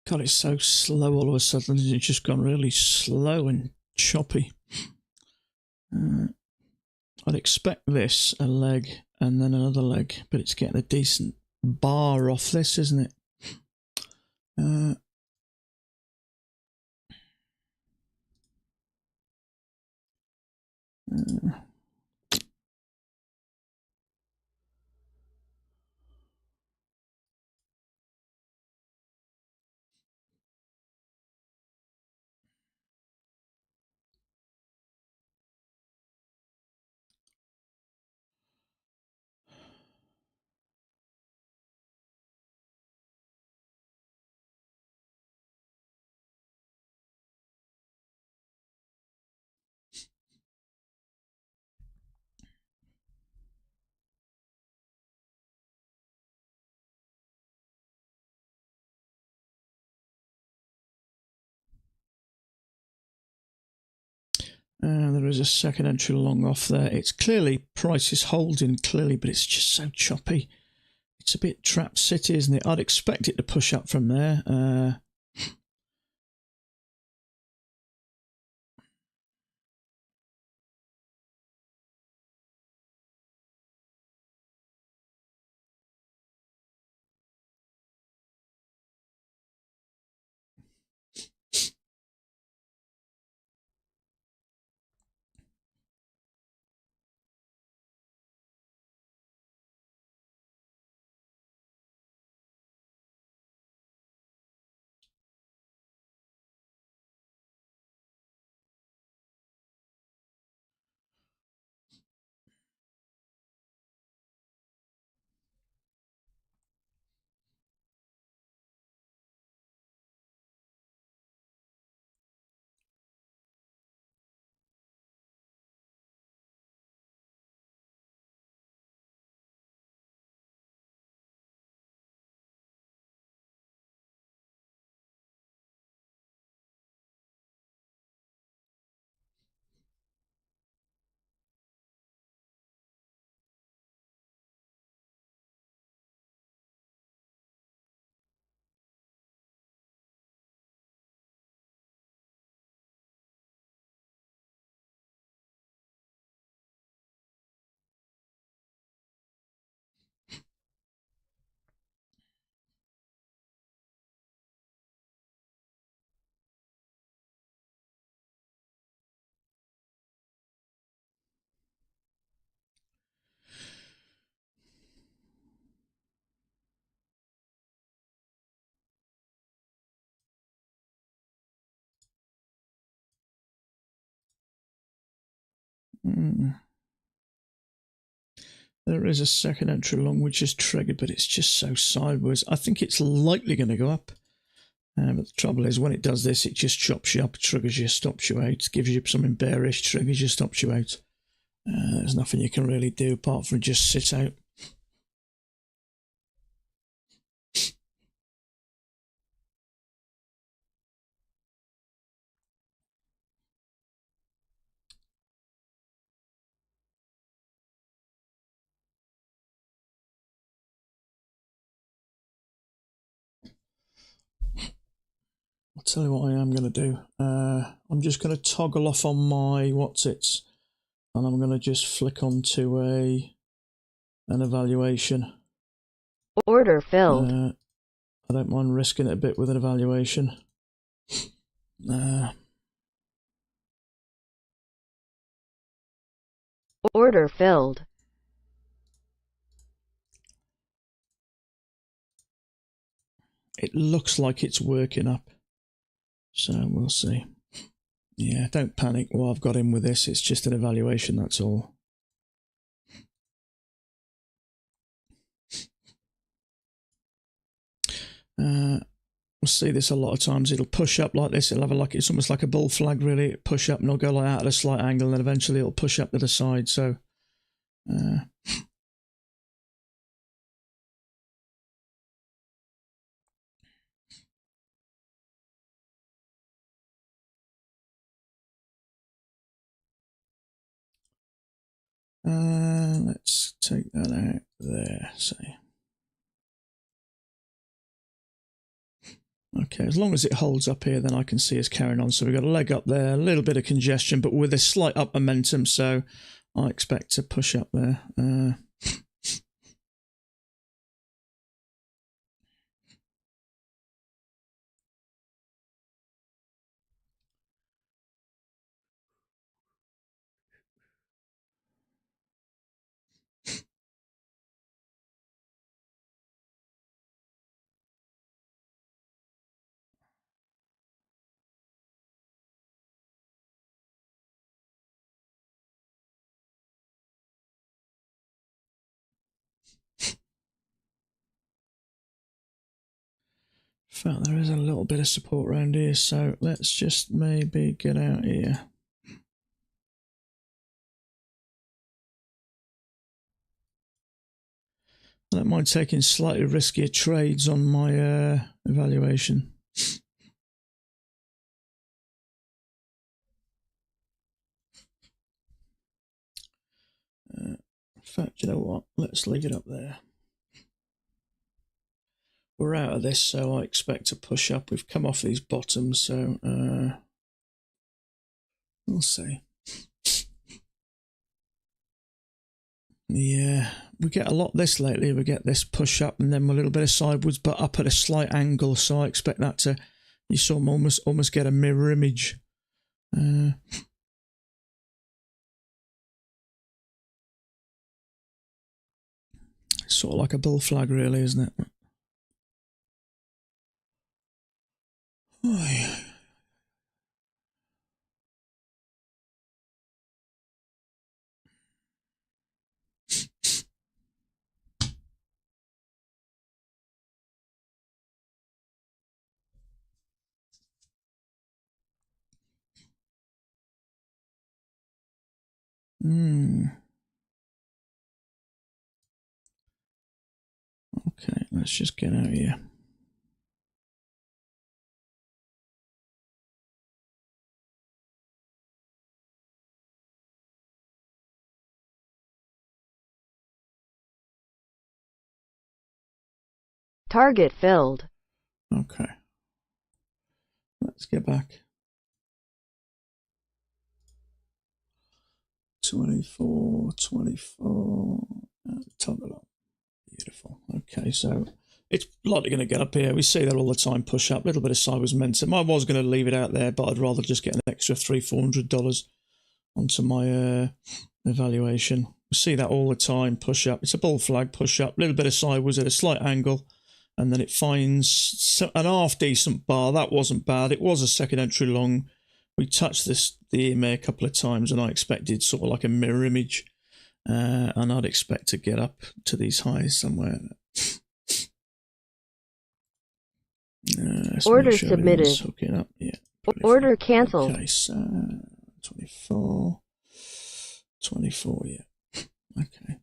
[SPEAKER 1] God, it's so slow all of a sudden. It's just gone really slow and choppy. I'd expect this, a leg, and then another leg, but it's getting a decent bar off this, isn't it? There is a second entry long off there. It's clearly, price is holding clearly, but it's just so choppy. It's a bit trap city, isn't it? I'd expect it to push up from there. There is a second entry long which is triggered, but it's just so sideways. I think it's likely going to go up. But the trouble is, when it does this, it just chops you up, triggers you, stops you out, gives you something bearish, triggers you, stops you out. There's nothing you can really do apart from just sit out. I'll tell you what I am going to do. I'm just going to toggle off on my what's-its, and I'm going to just flick onto an evaluation.
[SPEAKER 2] Order filled.
[SPEAKER 1] I don't mind risking it a bit with an evaluation.
[SPEAKER 2] Order filled.
[SPEAKER 1] It looks like it's working up, so we'll see. Yeah, don't panic while I've got in with this. It's just an evaluation, that's all. We'll see this a lot of times. It'll push up like this. It'll have it's almost like a bull flag, really. It'll push up and it'll go like that at a slight angle, and then eventually it'll push up to the side. So, let's take that out there. Say, Okay, as long as it holds up here, then I can see us carrying on. So we've got a leg up there, a little bit of congestion, but with a slight up momentum. So I expect to push up there. In fact, there is a little bit of support around here, so let's just maybe get out here. I don't mind taking slightly riskier trades on my evaluation. In fact, you know what? Let's leave it up there. We're out of this, so I expect to push up. We've come off these bottoms, so we'll see. Yeah, we get a lot this lately. We get this push up and then a little bit of sideways, but up at a slight angle. So I expect that to, you sort of almost get a mirror image. Sort of like a bull flag, really, isn't it? Oh, yeah. Okay, let's just get out here.
[SPEAKER 2] Target filled.
[SPEAKER 1] Okay. Let's get back. 24, 24. Toggle up. Beautiful. Okay, so it's likely going to get up here. We see that all the time, push up, a little bit of sideways momentum. I was going to leave it out there, but I'd rather just get an extra $300-400 onto my evaluation. We see that all the time, push up. It's a bull flag, push up, a little bit of sideways at a slight angle, and then it finds an half decent bar. That wasn't bad. It was a second entry long. We touched the EMA a couple of times, and I expected sort of like a mirror image. And I'd expect to get up to these highs somewhere.
[SPEAKER 2] Order submitted.
[SPEAKER 1] Hooking up. Yeah.
[SPEAKER 2] Order cancelled.
[SPEAKER 1] Okay, so 24. 24, yeah. Okay.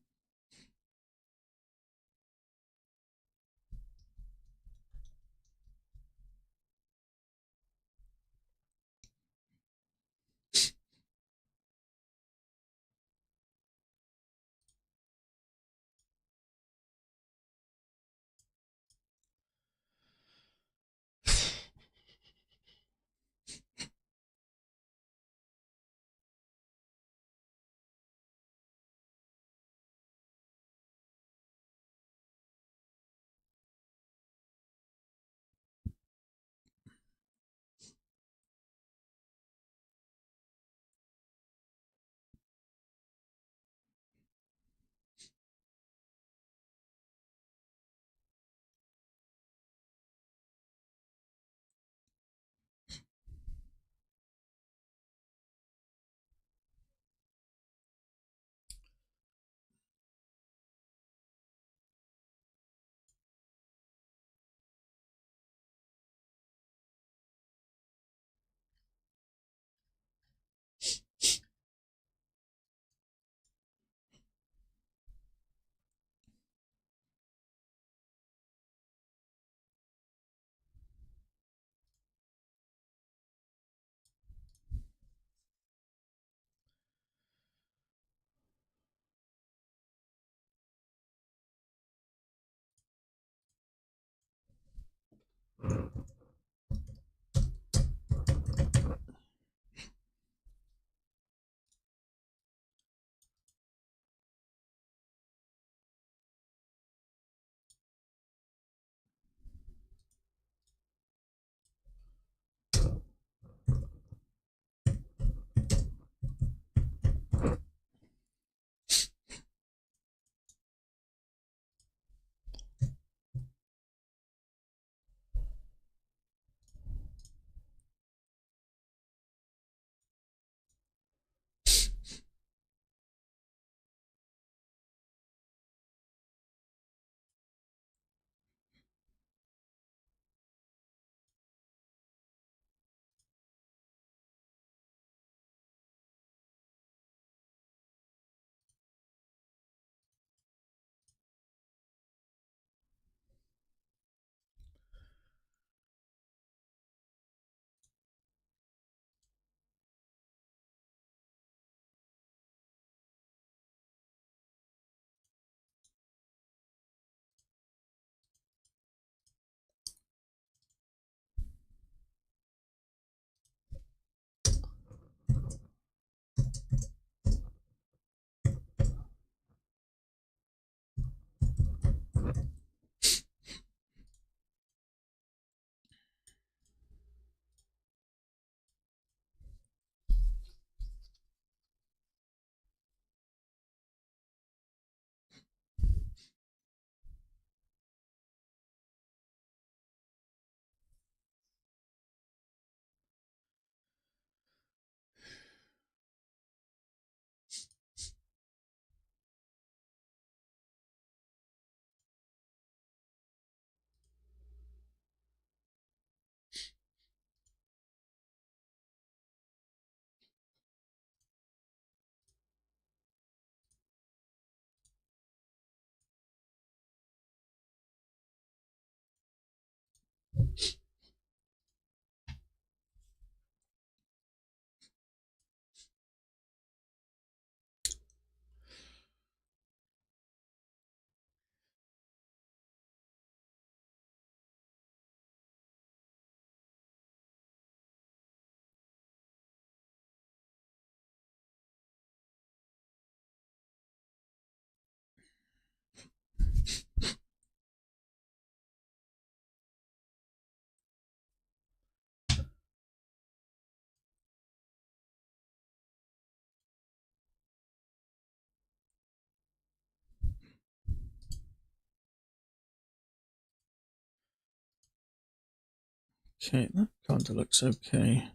[SPEAKER 1] Okay, that kind of looks okay.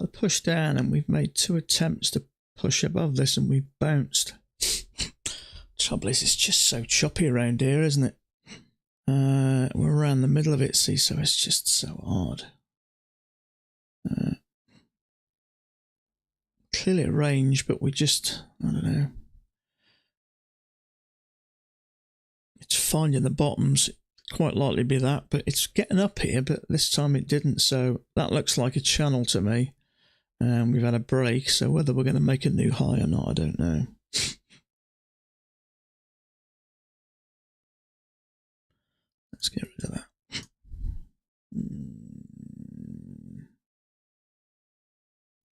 [SPEAKER 1] I pushed down and we've made 2 attempts to push above this and we've bounced. Trouble is, it's just so choppy around here, isn't it? We're around the middle of it, see, so it's just so hard. Clearly a range, but we just, I don't know. It's finding the bottoms, quite likely be that, but it's getting up here, but this time it didn't, so that looks like a channel to me. We've had a break, so whether we're going to make a new high or not, I don't know. Let's get rid of that.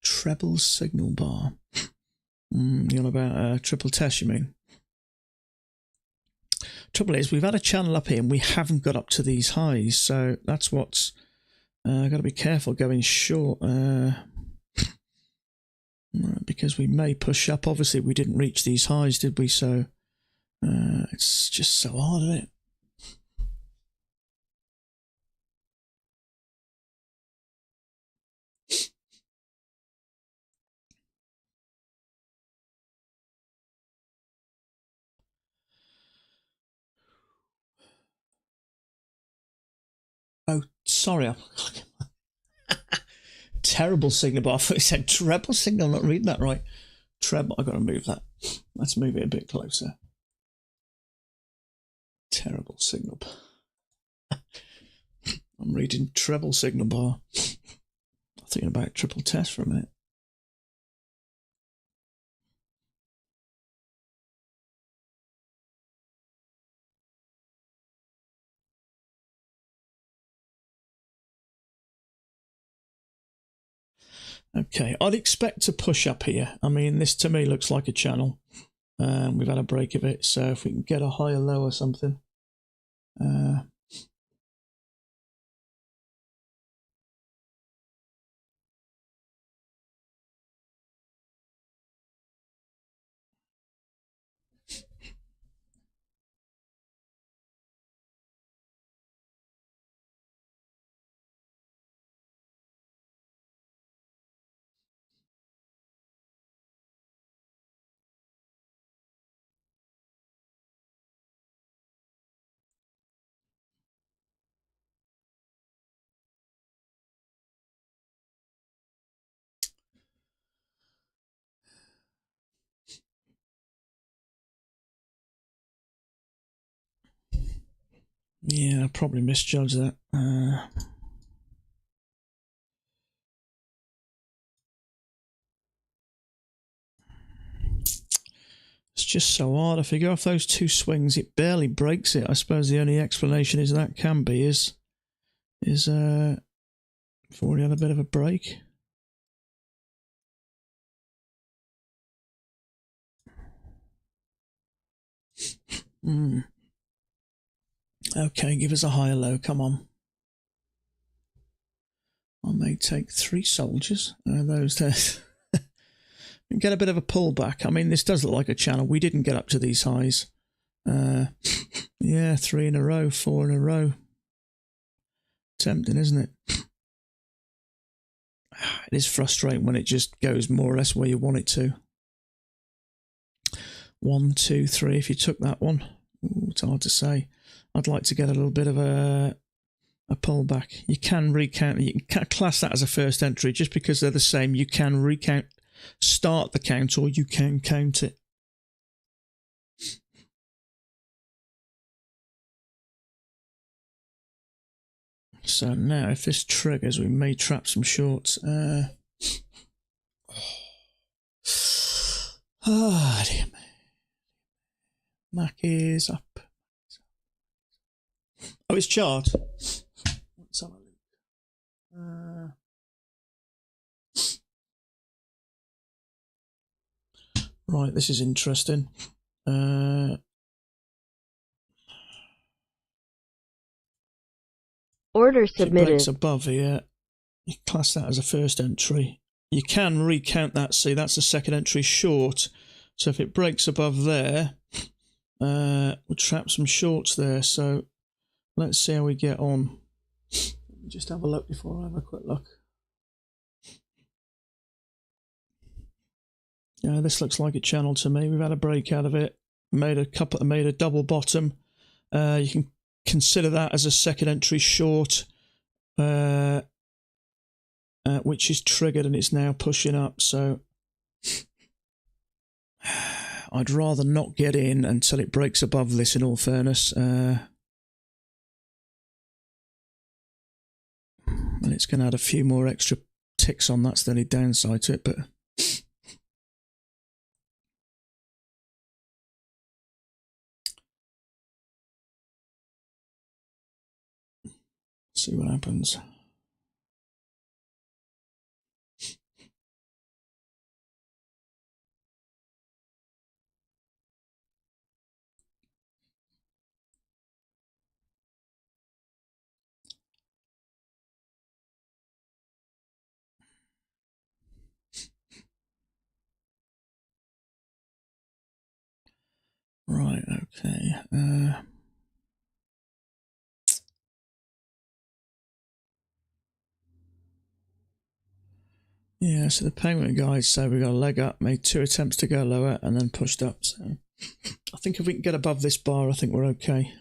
[SPEAKER 1] Treble signal bar. You're on about triple test, you mean? Trouble is, we've had a channel up here and we haven't got up to these highs, so that's what's got to be careful going short. Because we may push up. Obviously, we didn't reach these highs, did we? So it's just so hard, isn't it? Oh, sorry. Terrible signal bar. I thought it said treble signal. I'm not reading that right. Treble. I've got to move that. Let's move it a bit closer. Terrible signal bar. I'm reading treble signal bar. I'm thinking about triple test for a minute. Okay, I'd expect to push up here. I mean, this to me looks like a channel. We've had a break of it, so if we can get a higher low or something. Yeah, I probably misjudged that. It's just so hard. If you go off those 2 swings, it barely breaks it. I suppose the only explanation is that can be is we've already had a bit of a break. Okay, give us a higher low. Come on. I may take 3 soldiers. Those there. Get a bit of a pullback. I mean, this does look like a channel. We didn't get up to these highs. Yeah, 3 in a row, 4 in a row. tempting, isn't it? It is frustrating when it just goes more or less where you want it to. 1, 2, 3. If you took that one, it's hard to say. I'd like to get a little bit of a pullback. You can recount. You can class that as a first entry just because they're the same. You can recount, start the count, or you can count it. So now, if this triggers, we may trap some shorts. Oh dear me. Mac is up. Oh, it's chart. Let's have a look. Right, this is interesting.
[SPEAKER 2] Order
[SPEAKER 1] If it breaks
[SPEAKER 2] submitted.
[SPEAKER 1] above here, you class that as a first entry. You can recount that. See, that's a second entry short. So if it breaks above there, we'll trap some shorts there. So let's see how we get on. Let me just have a look before I have a quick look. Yeah, this looks like a channel to me. We've had a break out of it. Made a double bottom. You can consider that as a second entry short, which is triggered and it's now pushing up. So I'd rather not get in until it breaks above this, in all fairness. And it's going to add a few more extra ticks on. That's the only downside to it, but see what happens. Right, okay. Yeah, so the penguin guys say we got a leg up, made 2 attempts to go lower, and then pushed up. So I think if we can get above this bar, I think we're okay.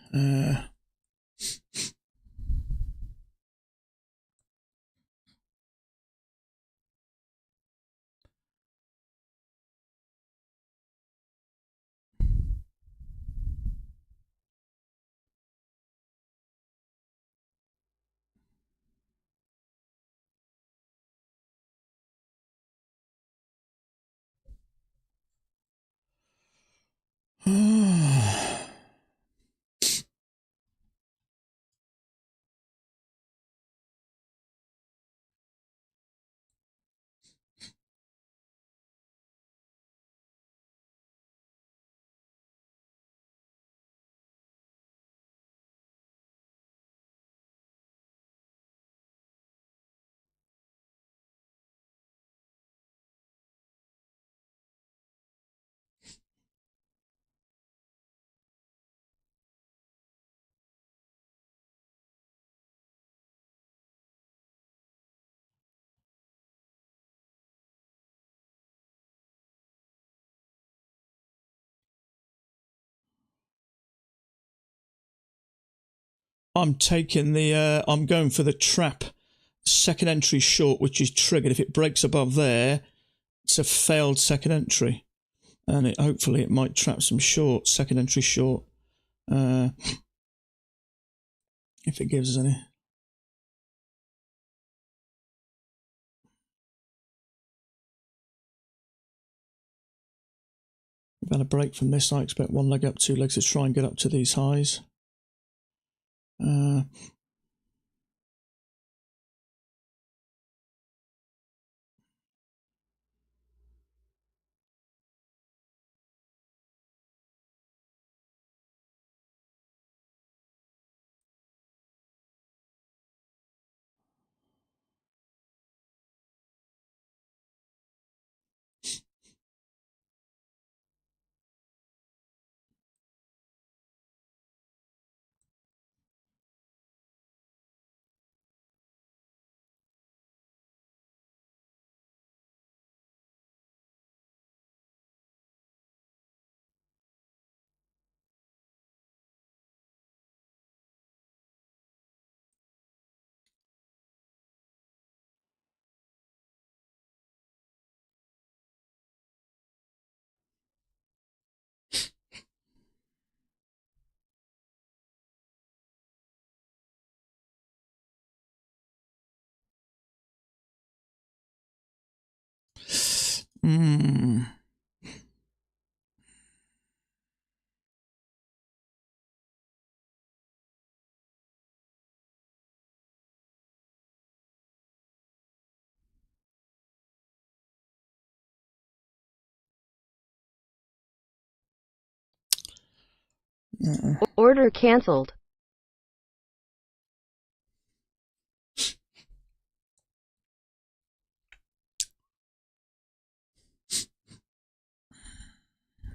[SPEAKER 1] I'm taking the, I'm going for the trap second entry short, which is triggered. If it breaks above there, it's a failed second entry. And hopefully it might trap some short, second entry short. If it gives us any. We've had a break from this. I expect 1 leg up, 2 legs to try and get up to these highs.
[SPEAKER 2] Order cancelled.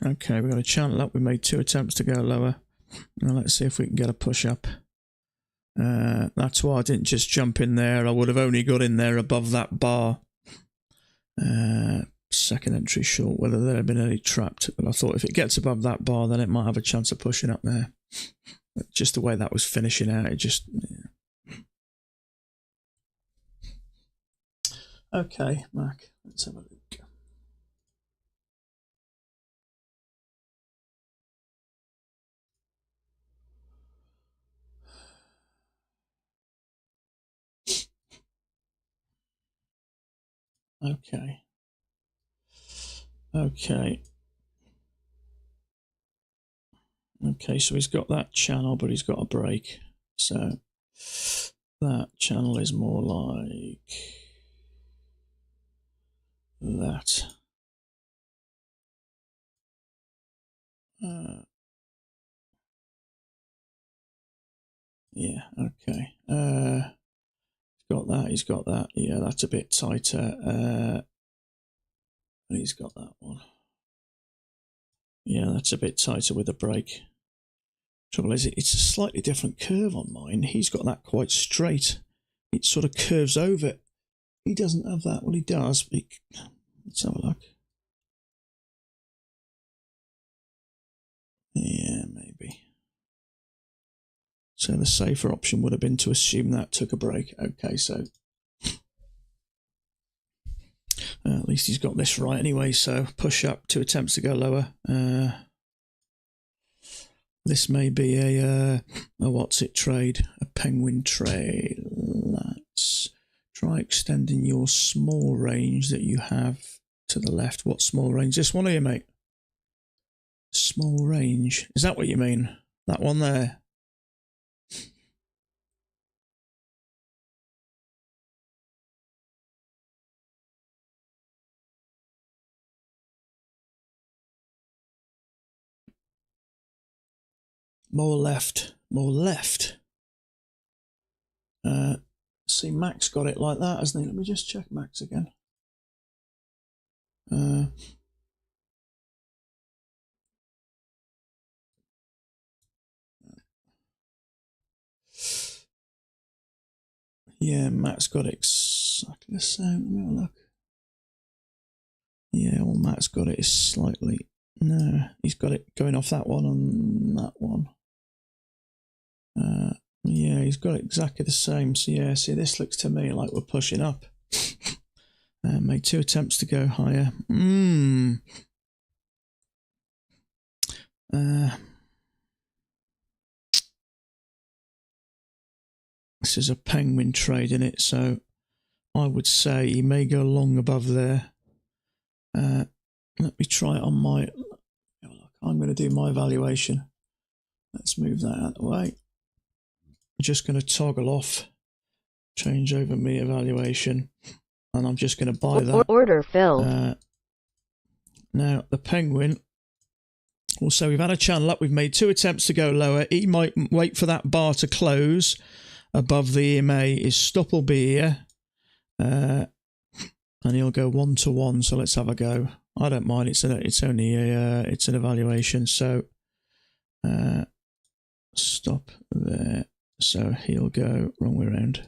[SPEAKER 1] Okay, we've got a channel up. We made 2 attempts to go lower. Now let's see if we can get a push up. That's why I didn't just jump in there. I would have only got in there above that bar. Second entry short, whether there had been any trapped. But I thought if it gets above that bar, then it might have a chance of pushing up there. But just the way that was finishing out, it just... Yeah. Okay, Mac, let's have a look. Okay. Okay, so he's got that channel, but he's got a break. So that channel is more like that. Yeah, okay. He's got that. Yeah, that's a bit tighter. He's got that one. Yeah, that's a bit tighter with a break. Trouble is, it's a slightly different curve on mine. He's got that quite straight. It sort of curves over. He doesn't have that. Well, he does. But let's have a look. Yeah, maybe. So the safer option would have been to assume that took a break. Okay, so at least he's got this right anyway. So push up, 2 attempts to go lower. This may be a what's it trade? A penguin trade. Let's try extending your small range that you have to the left. What small range? This one here, mate. Small range. Is that what you mean? That one there? More left. More left. See, Max got it like that, hasn't he? Let me just check Max again. Yeah, Matt's got it exactly the same. Let me have a look. Yeah, well, Matt's got it is slightly... No, he's got it going off that one and that one. Yeah, he's got it exactly the same. So yeah, see, this looks to me like we're pushing up. Made 2 attempts to go higher. This is a penguin trade in it, so I would say he may go long above there. Let me try it on my... I'm going to do my valuation. Let's move that out of the way. I'm just going to toggle off, change over me evaluation, and I'm just going to buy that.
[SPEAKER 2] Order filled.
[SPEAKER 1] Now, the penguin... Also, we've had a channel up. We've made 2 attempts to go lower. He might wait for that bar to close above the EMA. His stop will be here. And he'll go 1 to 1. So let's have a go. I don't mind. It's only it's an evaluation. So stop there. So he'll go wrong way around.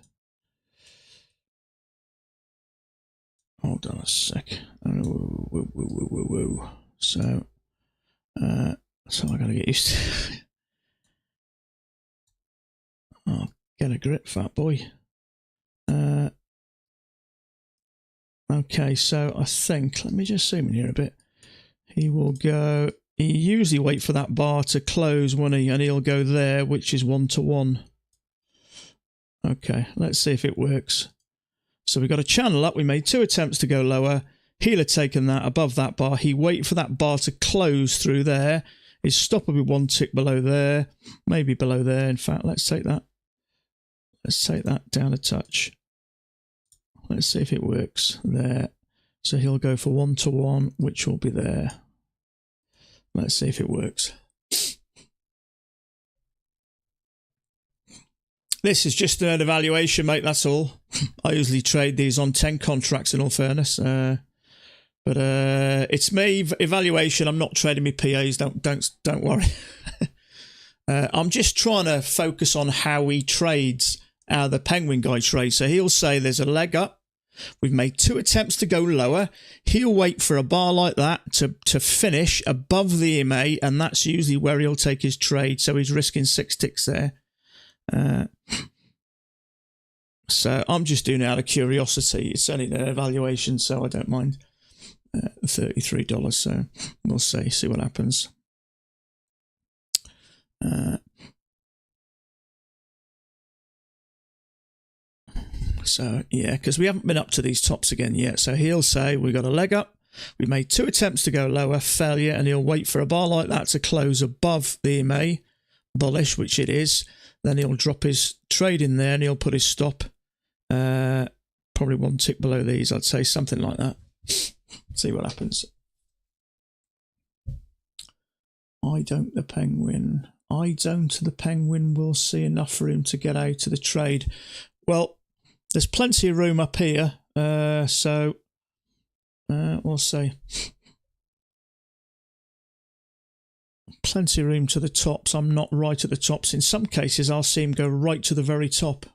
[SPEAKER 1] Hold on a sec. So I gotta get used to. Oh, get a grip, fat boy. Okay, so I think, let me just zoom in here a bit. He will go, he usually wait for that bar to close, won't he? And he'll go there, which is 1 to 1. Okay, let's see if it works. So we've got a channel up. We made 2 attempts to go lower. He'll have taken that above that bar. He waited for that bar to close through there. His stop will be one tick below there, maybe below there. In fact, let's take that. Let's take that down a touch. Let's see if it works there. So he'll go for 1-to-1, which will be there. Let's see if it works. This is just an evaluation, mate, that's all. I usually trade these on 10 contracts, in all fairness. But it's me, evaluation. I'm not trading me PAs, don't worry. I'm just trying to focus on how he trades, how the Penguin guy trades. So he'll say there's a leg up. We've made 2 attempts to go lower. He'll wait for a bar like that to finish above the EMA, and that's usually where he'll take his trade. So he's risking 6 ticks there. So I'm just doing it out of curiosity. It's only an evaluation, so I don't mind. $33, so we'll see what happens. So yeah, because we haven't been up to these tops again yet. So he'll say we got a leg up. We made 2 attempts to go lower, failure, and he'll wait for a bar like that to close above the EMA, bullish, which it is. Then he'll drop his trade in there and he'll put his stop probably 1 tick below these, I'd say, something like that. See what happens. The Penguin will see enough for him to get out of the trade. Well, there's plenty of room up here, so we'll see. Plenty of room to the tops. I'm not right at the tops. In some cases, I'll see him go right to the very top.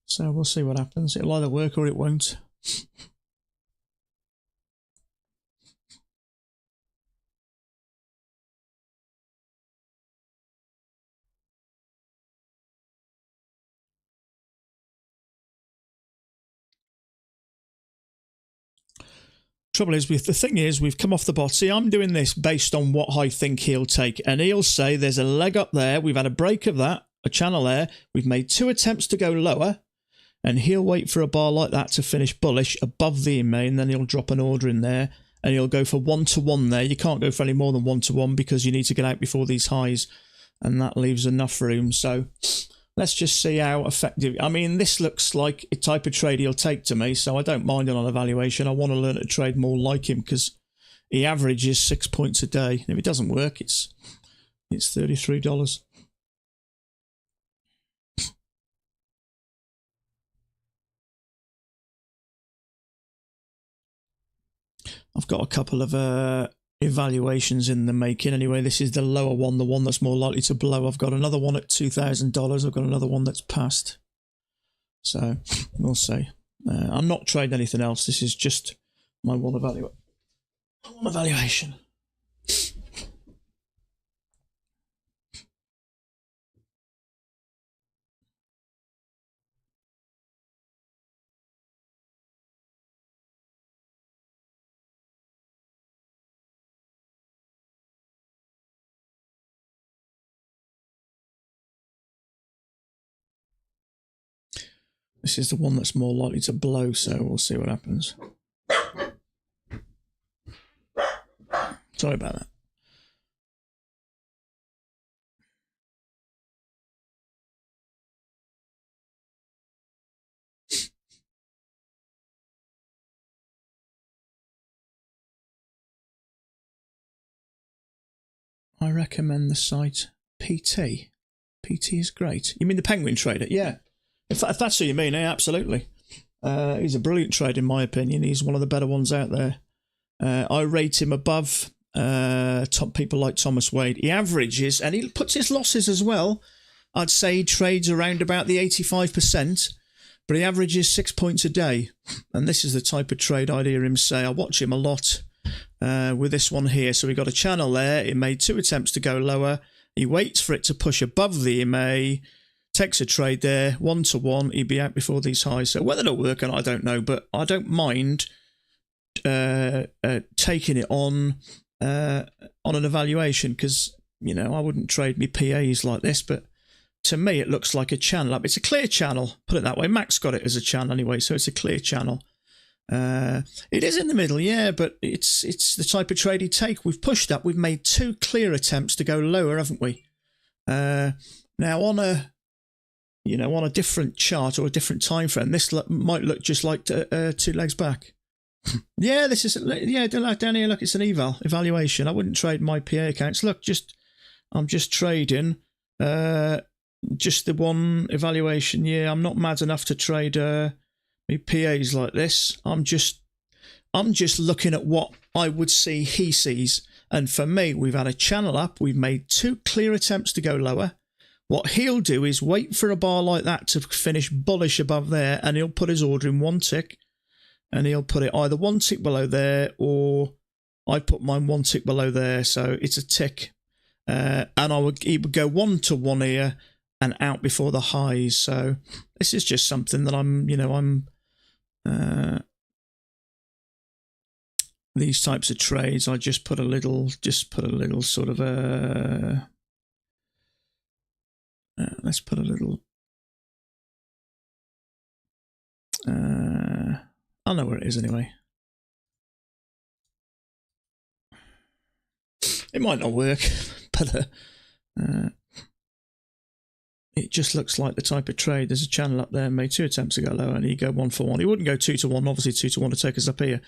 [SPEAKER 1] So we'll see what happens. It'll either work or it won't. Trouble is, the thing is, we've come off the bot. See, I'm doing this based on what I think he'll take. And he'll say there's a leg up there. We've had a break of that, a channel there. We've made 2 attempts to go lower. And he'll wait for a bar like that to finish bullish above the EMA. And then he'll drop an order in there. And he'll go for 1-to-1 there. You can't go for any more than 1-to-1 because you need to get out before these highs. And that leaves enough room. So let's just see how effective. I mean, this looks like a type of trade he'll take to me, so I don't mind it on evaluation. I want to learn to trade more like him because he averages 6 points a day. If it doesn't work, it's $33. I've got a couple of evaluations in the making. Anyway, this is the lower one, the one that's more likely to blow. I've got another one at $2,000. I've got another one that's passed. So we'll see. I'm not trading anything else. This is just my one evaluation. This is the one that's more likely to blow, so we'll see what happens. Sorry about that. I recommend the site PT. PT is great. You mean the Penguin Trader? Yeah. If that's what you mean, absolutely. He's a brilliant trader in my opinion. He's one of the better ones out there. I rate him above top people like Thomas Wade. He averages, and he puts his losses as well. I'd say he trades around about the 85%, but he averages 6 points a day. And this is the type of trade I'd hear him say. I watch him a lot with this one here. So we got a channel there. It made 2 attempts to go lower. He waits for it to push above the EMA. Takes a trade there, 1-to-1. He'd be out before these highs. So whether it'll work, and I don't know, but I don't mind taking it on an evaluation because, you know, I wouldn't trade me PAs like this, but to me it looks like a channel up. It's a clear channel, put it that way. Max got it as a channel anyway, so it's a clear channel. It is in the middle, yeah, but it's the type of trade you take. We've pushed up. We've made 2 clear attempts to go lower, haven't we? Now on a different chart or a different time frame, this might look just like 2 legs back. Yeah, this is down here. Look, it's an evaluation. I wouldn't trade my PA accounts. Look, I'm just trading just the one evaluation. Yeah, I'm not mad enough to trade me PAs like this. I'm just looking at what I would see he sees. And for me, we've had a channel up. We've made 2 clear attempts to go lower. What he'll do is wait for a bar like that to finish bullish above there, and he'll put his order in 1 tick, and he'll put it either 1 tick below there, or I put mine 1 tick below there, so it's a tick. And he would go 1 to 1 here and out before the highs. So this is just something that I'm these types of trades, I just put a little sort of let's put a little I know where it is anyway. It might not work, but it just looks like the type of trade. There's a channel up there, made 2 attempts to go lower, and he go 1 for 1. He wouldn't go 2 to 1, obviously 2 to 1 to take us up here.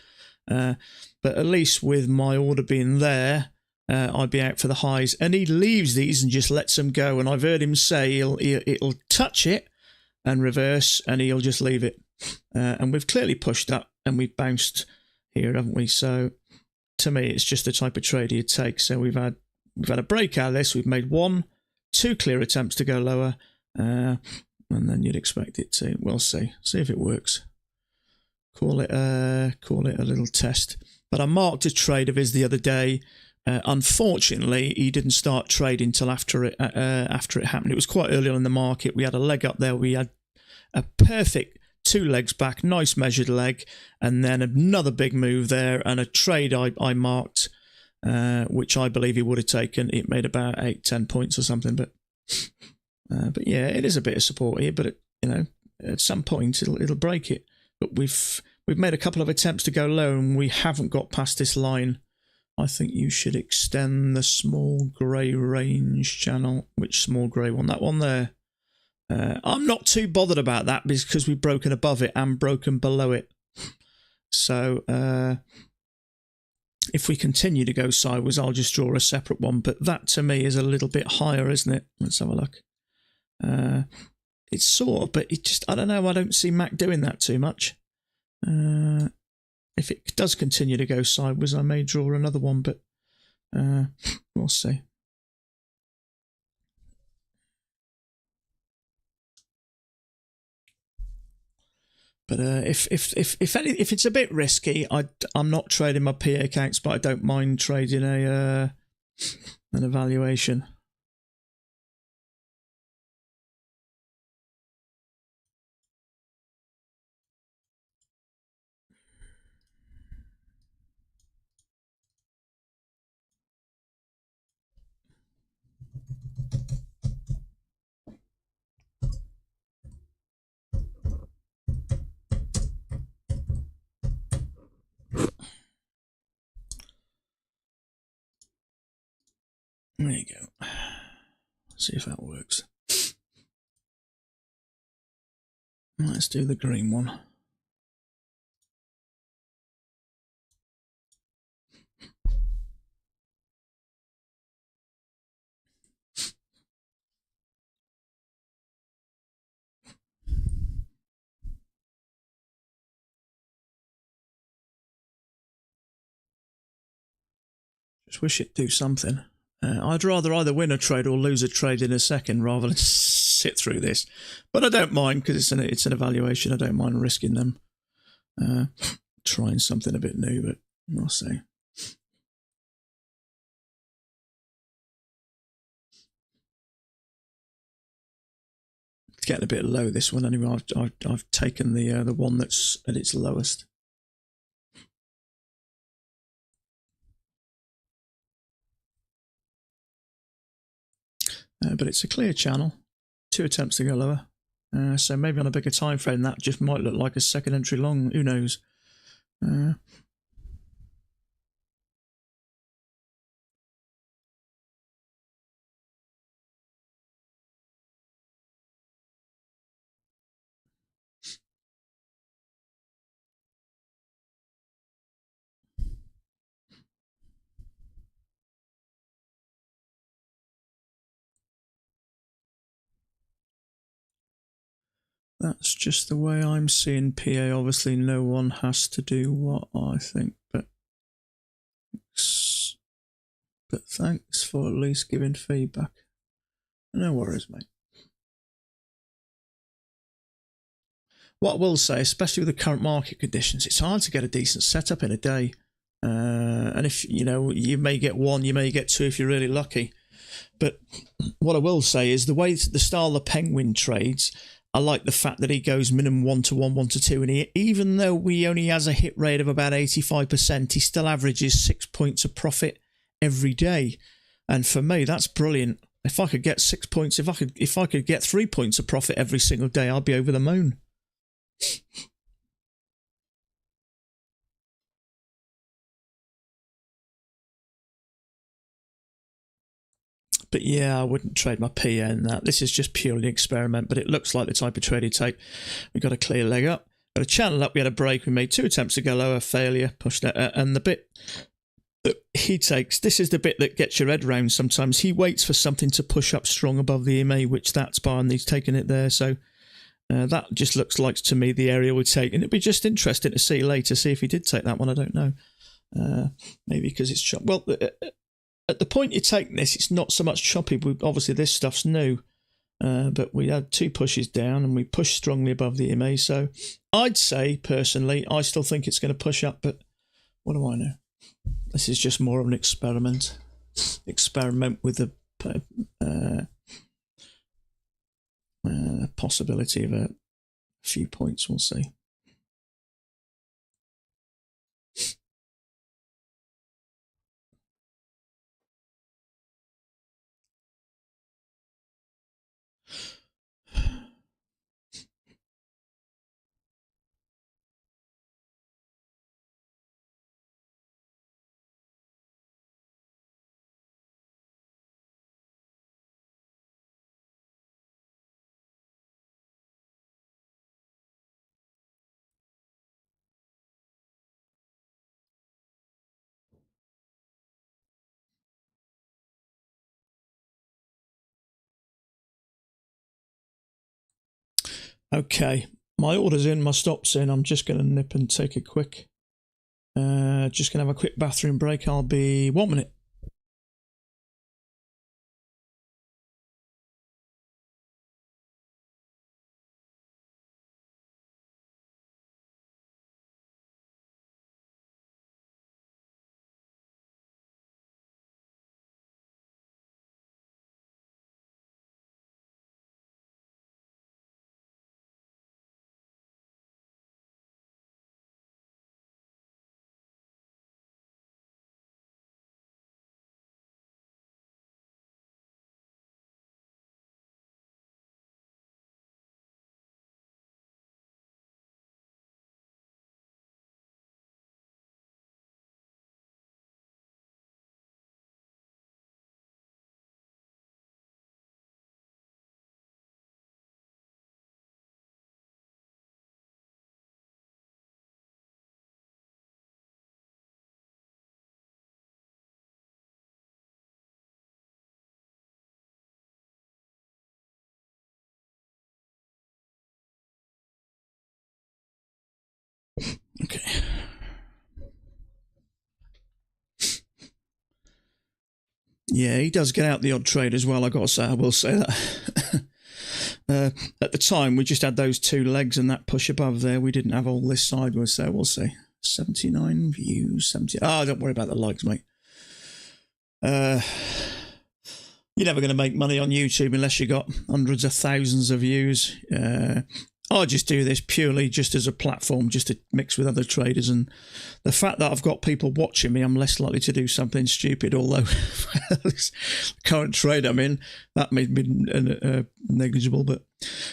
[SPEAKER 1] But at least with my order being there, I'd be out for the highs. And he leaves these and just lets them go. And I've heard him say it'll touch it and reverse, and he'll just leave it. And we've clearly pushed up, and we've bounced here, haven't we? So to me, it's just the type of trade he'd take. So we've had a break out of this. We've made 1, 2 clear attempts to go lower, and then you'd expect it to. We'll see if it works. Call it a little test. But I marked a trade of his the other day. Unfortunately, he didn't start trading till after it happened. It was quite early on in the market. We had a leg up there. We had a perfect 2 legs back, nice measured leg, and then another big move there, and a trade I marked, which I believe he would have taken. It made about 8-10 points or something, but yeah, it is a bit of support here. But at some point it'll break it. But we've made a couple of attempts to go low, and we haven't got past this line. I think you should extend the small grey range channel. Which small grey one? That one there. I'm not too bothered about that because we've broken above it and broken below it. So if we continue to go sideways, I'll just draw a separate one. But that to me is a little bit higher, isn't it? Let's have a look. It's sort of, but it just, I don't know. I don't see Mac doing that too much. If it does continue to go sideways, I may draw another one, but we'll see. But if it's a bit risky, I'm not trading my PA accounts, but I don't mind trading an evaluation. There you go. See if that works. Let's do the green one. Just wish it'd do something. I'd rather either win a trade or lose a trade in a second rather than sit through this. But I don't mind because it's an evaluation. I don't mind risking them. Trying something a bit new, but we'll see. It's getting a bit low, this one. Anyway, I've taken the one that's at its lowest. But it's a clear channel. 2 attempts to go lower. So maybe on a bigger time frame that just might look like a second entry long. Who knows? That's just the way I'm seeing PA. Obviously, no one has to do what I think, but thanks for at least giving feedback. No worries, mate. What I will say, especially with the current market conditions, it's hard to get a decent setup in a day. And if, you may get one, you may get two if you're really lucky. But what I will say is the way the style the Penguin trades, I like the fact that he goes minimum 1 to 1, 1 to 2, and even though he only has a hit rate of about 85%, he still averages 6 points of profit every day. And for me, that's brilliant. If I could get 6 points, if I could get 3 points of profit every single day, I'd be over the moon. But yeah, I wouldn't trade my PA in that. This is just purely an experiment, but it looks like the type of trade he'd take. We got a clear leg up, got a channel up, we had a break, we made 2 attempts to go lower, failure, pushed it, and the bit that he takes, this is the bit that gets your head round sometimes. He waits for something to push up strong above the EMA, which that's by, and he's taken it there, so that just looks like to me the area we'd take, and it'd be just interesting to see later, see if he did take that one. I don't know. Maybe because it's choppy. Well, at the point you're taking this, it's not so much choppy. Obviously, this stuff's new, but we had 2 pushes down and we pushed strongly above the EMA. So I'd say, personally, I still think it's going to push up, but what do I know? This is just more of an experiment. Experiment with the possibility of a few points, we'll see. Okay, my order's in, my stop's in. I'm just going to nip and take a quick, just going to have a quick bathroom break. I'll be 1 minute. Okay. Yeah, he does get out the odd trade as well, I gotta say, I will say that. At the time, we just had those 2 legs and that push above there. We didn't have all this sideways, so we'll see. 79 views, 70. Don't worry about the likes, mate. You're never going to make money on YouTube unless you got hundreds of thousands of views. I just do this purely just as a platform, just to mix with other traders. And the fact that I've got people watching me, I'm less likely to do something stupid. Although this current trade I'm in, that may be negligible. But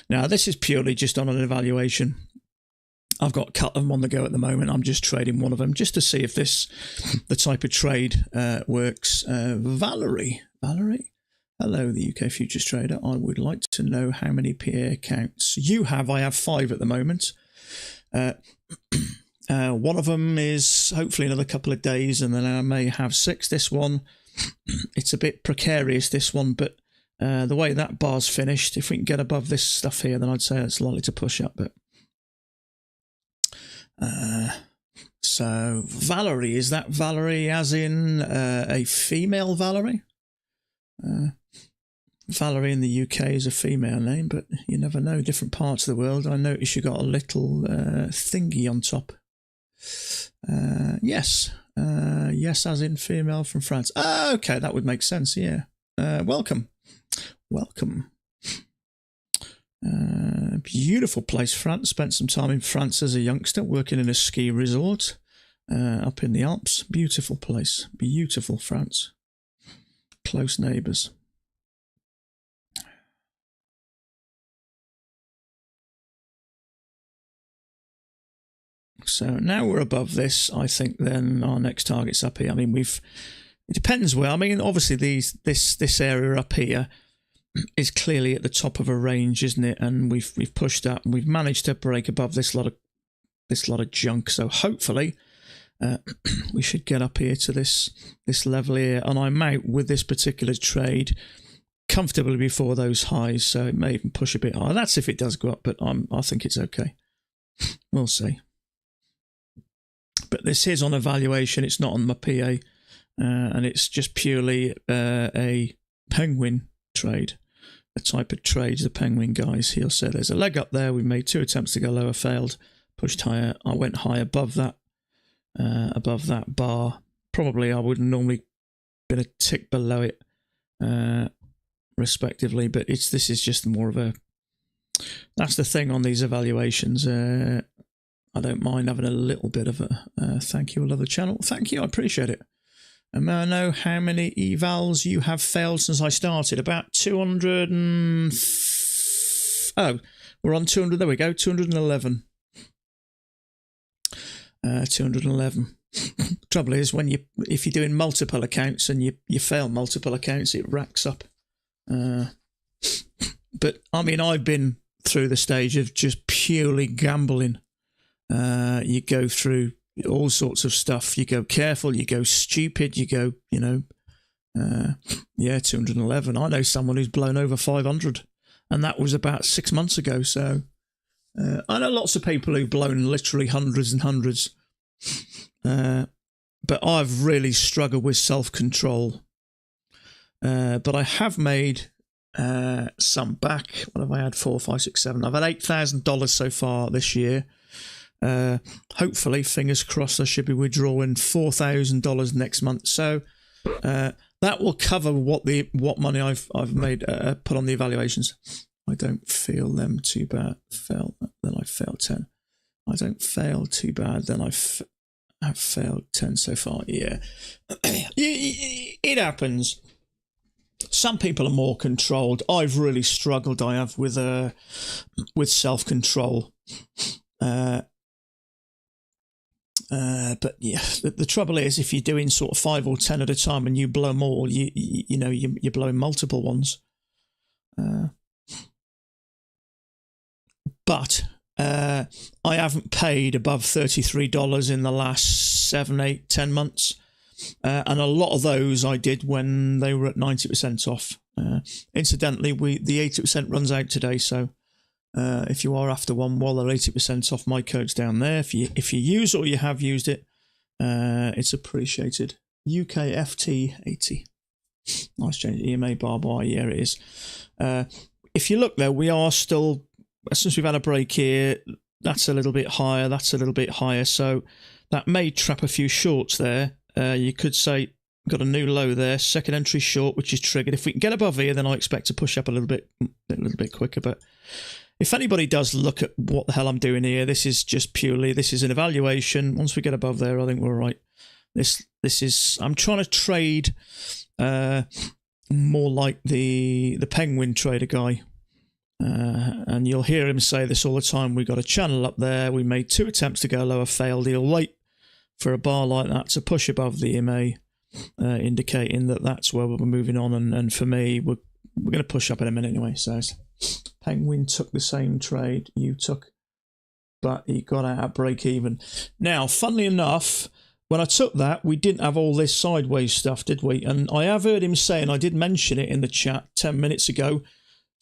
[SPEAKER 1] now this is purely just on an evaluation. I've got a couple of them on the go at the moment. I'm just trading one of them just to see if the type of trade works. Valerie, hello, the UK futures trader. I would like to know how many PA accounts you have. I have 5 at the moment. One of them is hopefully another couple of days, and then I may have 6. This one, it's a bit precarious, this one, but the way that bar's finished, if we can get above this stuff here, then I'd say it's likely to push up. But so Valerie, is that Valerie as in a female Valerie? Valerie in the UK is a female name, but you never know. Different parts of the world. I notice you got a little thingy on top. Yes, as in female from France. Okay, that would make sense. Yeah. Welcome. Beautiful place, France. Spent some time in France as a youngster, working in a ski resort up in the Alps. Beautiful place. Beautiful France. Close neighbours. So now we're above this, I think then our next target's up here. I mean, it depends where. I mean, obviously this area up here is clearly at the top of a range, isn't it? And we've pushed up and we've managed to break above this lot of junk. So hopefully we should get up here to this level here. And I'm out with this particular trade comfortably before those highs, so it may even push a bit higher. That's if it does go up, but I think it's okay. We'll see. But this is on a valuation, it's not on my PA, and it's just purely a penguin trade. The type of trades the penguin guys, he'll say there's a leg up there, we made 2 attempts to go lower, failed, pushed higher, I went high above that bar. Probably I would normally been a tick below it, respectively, but this is just more of a, that's the thing on these evaluations. I don't mind having a little bit of a thank you. I love the channel. Thank you. I appreciate it. And may I know how many evals you have failed since I started? About 200 and... Oh, we're on 200. There we go. 211. 211. Trouble is, if you're doing multiple accounts and you fail multiple accounts, it racks up. But, I mean, I've been through the stage of just purely gambling. You go through all sorts of stuff. You go careful, you go stupid, you go, 211. I know someone who's blown over 500, and that was about 6 months ago. So I know lots of people who've blown literally hundreds and hundreds. But I've really struggled with self-control. But I have made some back. What have I had? 4, 5, 6, 7. I've had $8,000 so far this year. Hopefully, fingers crossed, I should be withdrawing $4,000 next month. So that will cover what money I've made put on the evaluations. I don't feel them too bad. Then I failed 10. I don't fail too bad. Then I've failed 10 so far. Yeah, it happens. Some people are more controlled. I've really struggled. I have with self-control. But yeah, the trouble is, if you're doing sort of 5 or 10 at a time and you blow them all, you're blowing multiple ones. But I haven't paid above $33 in the last 7, 8, 10 months. And a lot of those I did when they were at 90% off. Incidentally, the 80% runs out today, so if you are after one, while they're 80% off, my code's down there. If you use or you have used it, it's appreciated. UKFT80. Nice change. EMA bar by, yeah, it is. If you look there, we are still, since we've had a break here, that's a little bit higher, that's a little bit higher, so that may trap a few shorts there. You could say, got a new low there, second entry short, which is triggered. If we can get above here, then I expect to push up a little bit quicker. But if anybody does look at what the hell I'm doing here, this is just purely, this is an evaluation. Once we get above there, I think we're all right. This is, I'm trying to trade more like the penguin trader guy. And you'll hear him say this all the time. We got a channel up there. We made 2 attempts to go lower, failed. He'll wait for a bar like that to push above the EMA, indicating that that's where we're moving on. And for me, we're going to push up in a minute anyway. So Penguin took the same trade you took, but he got out at break even. Now, funnily enough, when I took that, we didn't have all this sideways stuff, did we? And I have heard him say, and I did mention it in the chat 10 minutes ago,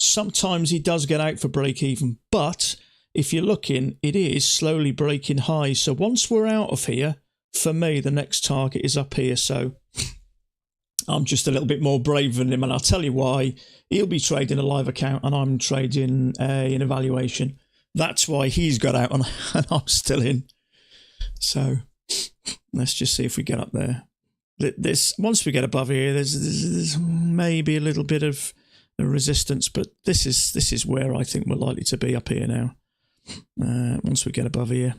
[SPEAKER 1] sometimes he does get out for break even, but if you're looking, it is slowly breaking high. So once we're out of here, for me, the next target is up here. So I'm just a little bit more brave than him, and I'll tell you why. He'll be trading a live account, and I'm trading an evaluation. That's why he's got out, and I'm still in. So let's just see if we get up there. This once we get above here, there's maybe a little bit of resistance, but this is where I think we're likely to be up here now. Once we get above here,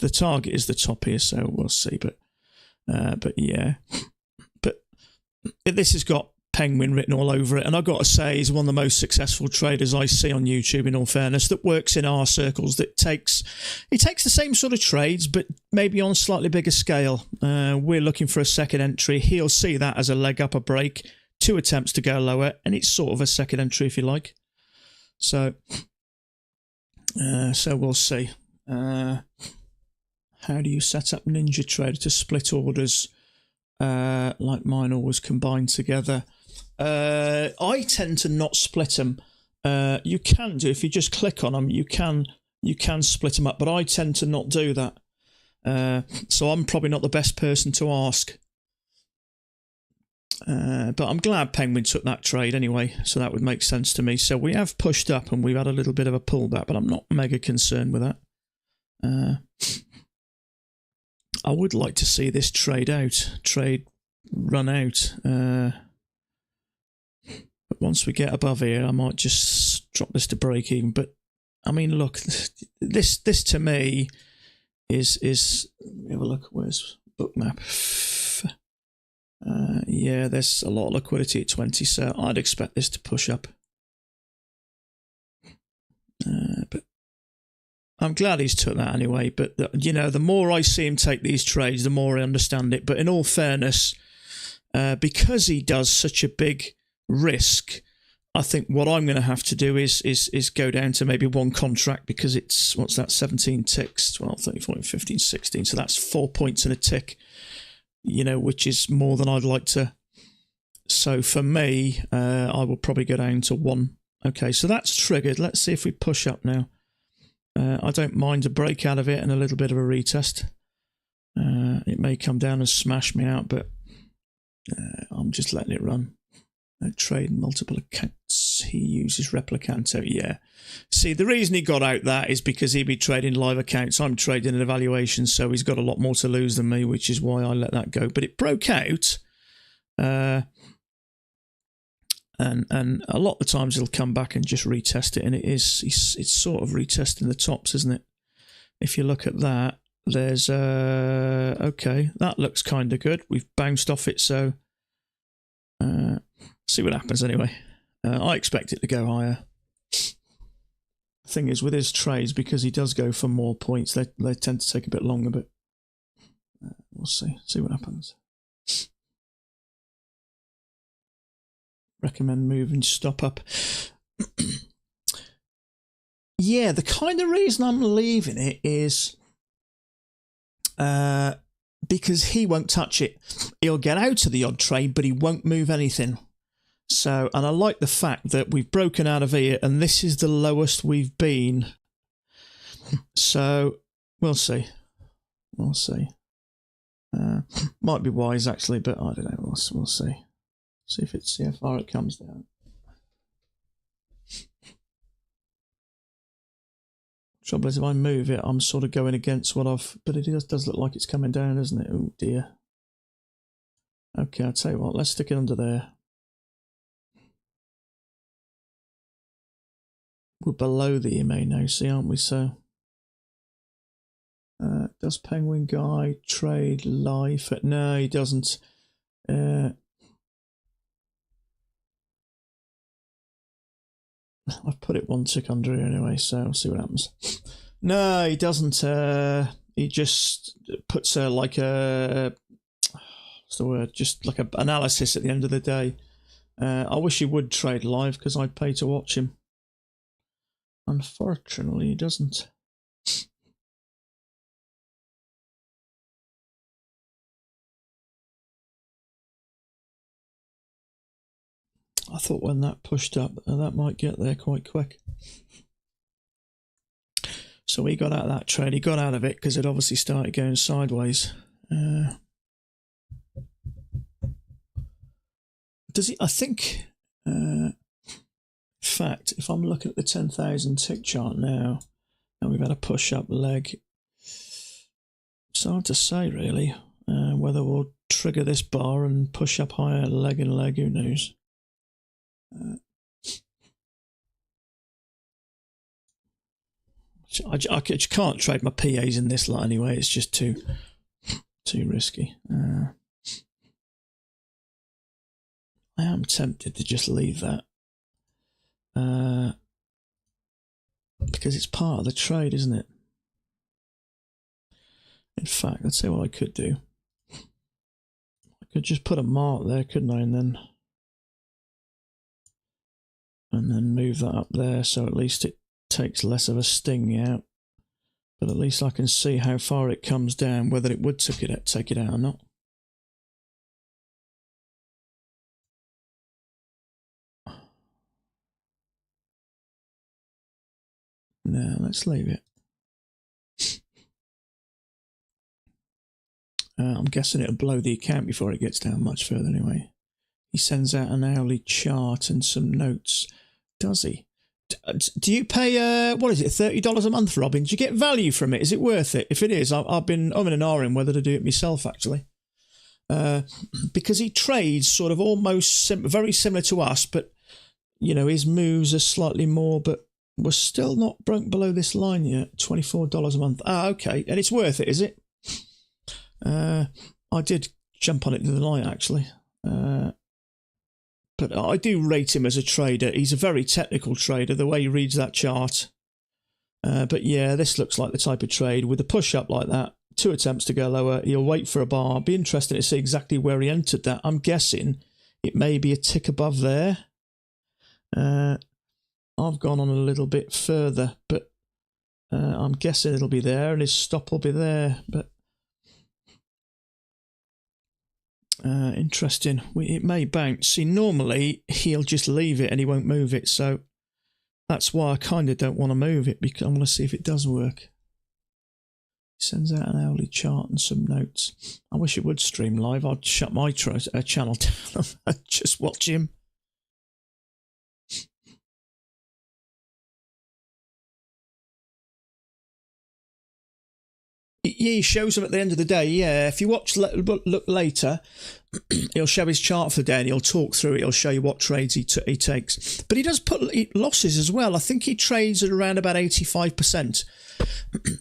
[SPEAKER 1] the target is the top here, so we'll see. But yeah, but this has got Penguin written all over it, and I've got to say he's one of the most successful traders I see on YouTube, in all fairness, that works in our circles. He takes the same sort of trades, but maybe on a slightly bigger scale. We're looking for a second entry. He'll see that as a leg up, a break, 2 attempts to go lower, and it's sort of a second entry, if you like. So we'll see. How do you set up NinjaTrader to split orders like mine always combined together? I tend to not split them. You can do, if you just click on them, you can split them up, but I tend to not do that. So I'm probably not the best person to ask. But I'm glad Penguin took that trade anyway, so that would make sense to me. So we have pushed up and we've had a little bit of a pullback, but I'm not mega concerned with that. I would like to see this trade run out. But once we get above here, I might just drop this to break even. But I mean, look, this to me is have a look. Where's Bookmap? Yeah, there's a lot of liquidity at 20, so I'd expect this to push up. But I'm glad he's took that anyway. But you know, the more I see him take these trades, the more I understand it. But in all fairness, because he does such a big risk, I think what I'm going to have to do is go down to maybe 1 contract, because it's, what's that, 17 ticks, 12, 13, 14, 15, 16. So that's 4 points in a tick, you know, which is more than I'd like to. So for me, I will probably go down to 1. Okay, so that's triggered. Let's see if we push up now. I don't mind a break out of it and a little bit of a retest. It may come down and smash me out, but I'm just letting it run. Trade multiple accounts. He uses Replicanto. Yeah. See, the reason he got out that is because he'd be trading live accounts. I'm trading an evaluation, so he's got a lot more to lose than me, which is why I let that go. But it broke out. And a lot of the times he'll come back and just retest it, and it's sort of retesting the tops, isn't it? If you look at that, there's okay, that looks kind of good. We've bounced off it, so see what happens anyway. I expect it to go higher. The thing is, with his trades, because he does go for more points, they tend to take a bit longer, but we'll see what happens. Recommend moving stop up. Yeah, the kind of reason I'm leaving it is because he won't touch it. He'll get out of the odd trade, but he won't move anything. So, and I like the fact that we've broken out of here, and this is the lowest we've been. So, we'll see. We'll see. Might be wise, actually, but I don't know. We'll see. See how far it comes down. Trouble is, if I move it, I'm sort of going against what I've... But it does look like it's coming down, doesn't it? Oh, dear. Okay, I'll tell you what. Let's stick it under there. We're below the EMA now, see, aren't we? So... does Penguin Guy trade live? No, he doesn't. I've put it one tick under here anyway, so we'll see what happens. No, he doesn't. He just puts like a, what's the word? Just like an analysis at the end of the day. I wish he would trade live because I'd pay to watch him. Unfortunately, he doesn't. I thought when that pushed up, that might get there quite quick. So he got out of that trade. He got out of it because it obviously started going sideways. Does he? I think. In fact, if I'm looking at the 10,000 tick chart now, and we've had a push-up leg, it's hard to say really whether we'll trigger this bar and push up higher leg and leg. Who knows? I just can't trade my PAs in this lot anyway. It's just too risky. I am tempted to just leave that because it's part of the trade, isn't it? In fact, let's see what I could do. I could just put a mark there, couldn't I? And then move that up there, so at least it takes less of a sting out. But at least I can see how far it comes down, whether it would take it out or not. No, let's leave it. I'm guessing it'll blow the account before it gets down much further anyway. He sends out an hourly chart and some notes. Does he? Do you pay, what is it, $30 a month, Robin? Do you get value from it? Is it worth it? If it is, I've been in an R in whether to do it myself, actually. Because he trades sort of almost very similar to us, but, you know, his moves are slightly more, but we're still not broke below this line yet. $24 a month. Ah, okay. And it's worth it, is it? I did jump on it the other night, actually. But I do rate him as a trader. He's a very technical trader, the way he reads that chart. But yeah, this looks like the type of trade with a push-up like that. 2 attempts to go lower. He'll wait for a bar. Be interesting to see exactly where he entered that. I'm guessing it may be a tick above there. I've gone on a little bit further, but I'm guessing it'll be there and his stop will be there. But interesting. It may bounce. See, normally he'll just leave it and he won't move it. So that's why I kind of don't want to move it, because I want to see if it does work. He sends out an hourly chart and some notes. I wish it would stream live. I'd shut my channel down and just watch him. Yeah, he shows them at the end of the day. Yeah, if you look later, he'll show his chart for the day and he'll talk through it. He'll show you what trades he takes. But he does put losses as well. I think he trades at around about 85%.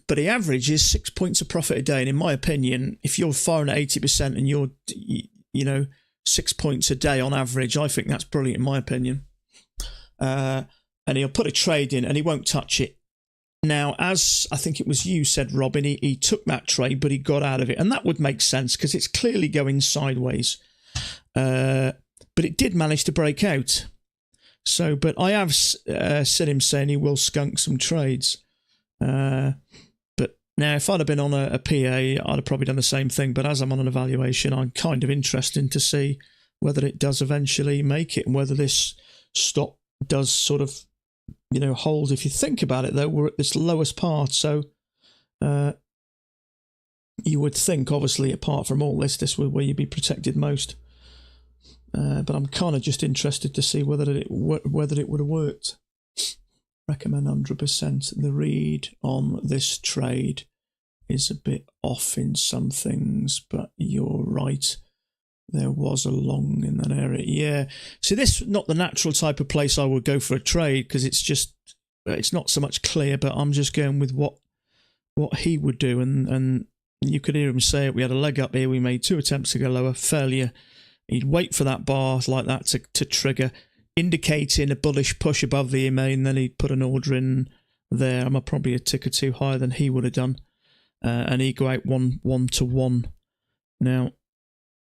[SPEAKER 1] But he averages 6 points of profit a day. And in my opinion, if you're firing at 80% and you're, 6 points a day on average, I think that's brilliant in my opinion. And he'll put a trade in and he won't touch it. Now, as I think it was you said, Robin, he took that trade, but he got out of it. And that would make sense because it's clearly going sideways. But it did manage to break out. So, but I have seen him saying he will skunk some trades. But now, if I'd have been on a PA, I'd have probably done the same thing. But as I'm on an evaluation, I'm kind of interested to see whether it does eventually make it and whether this stop does sort of, hold. If you think about it, though, we're at this lowest part. So you would think, obviously, apart from all this would where you'd be protected most. But I'm kind of just interested to see whether it would have worked. Recommend 100%. The read on this trade is a bit off in some things, but you're right. There was a long in that area. Yeah. See, this is not the natural type of place I would go for a trade because it's not so much clear, but I'm just going with what he would do. And you could hear him say it. We had a leg up here. We made 2 attempts to go lower. Failure. He'd wait for that bar like that to trigger. indicating a bullish push above the EMA, and then he'd put an order in there. I'm probably a tick or two higher than he would have done, and he'd go out 1-to-1. Now,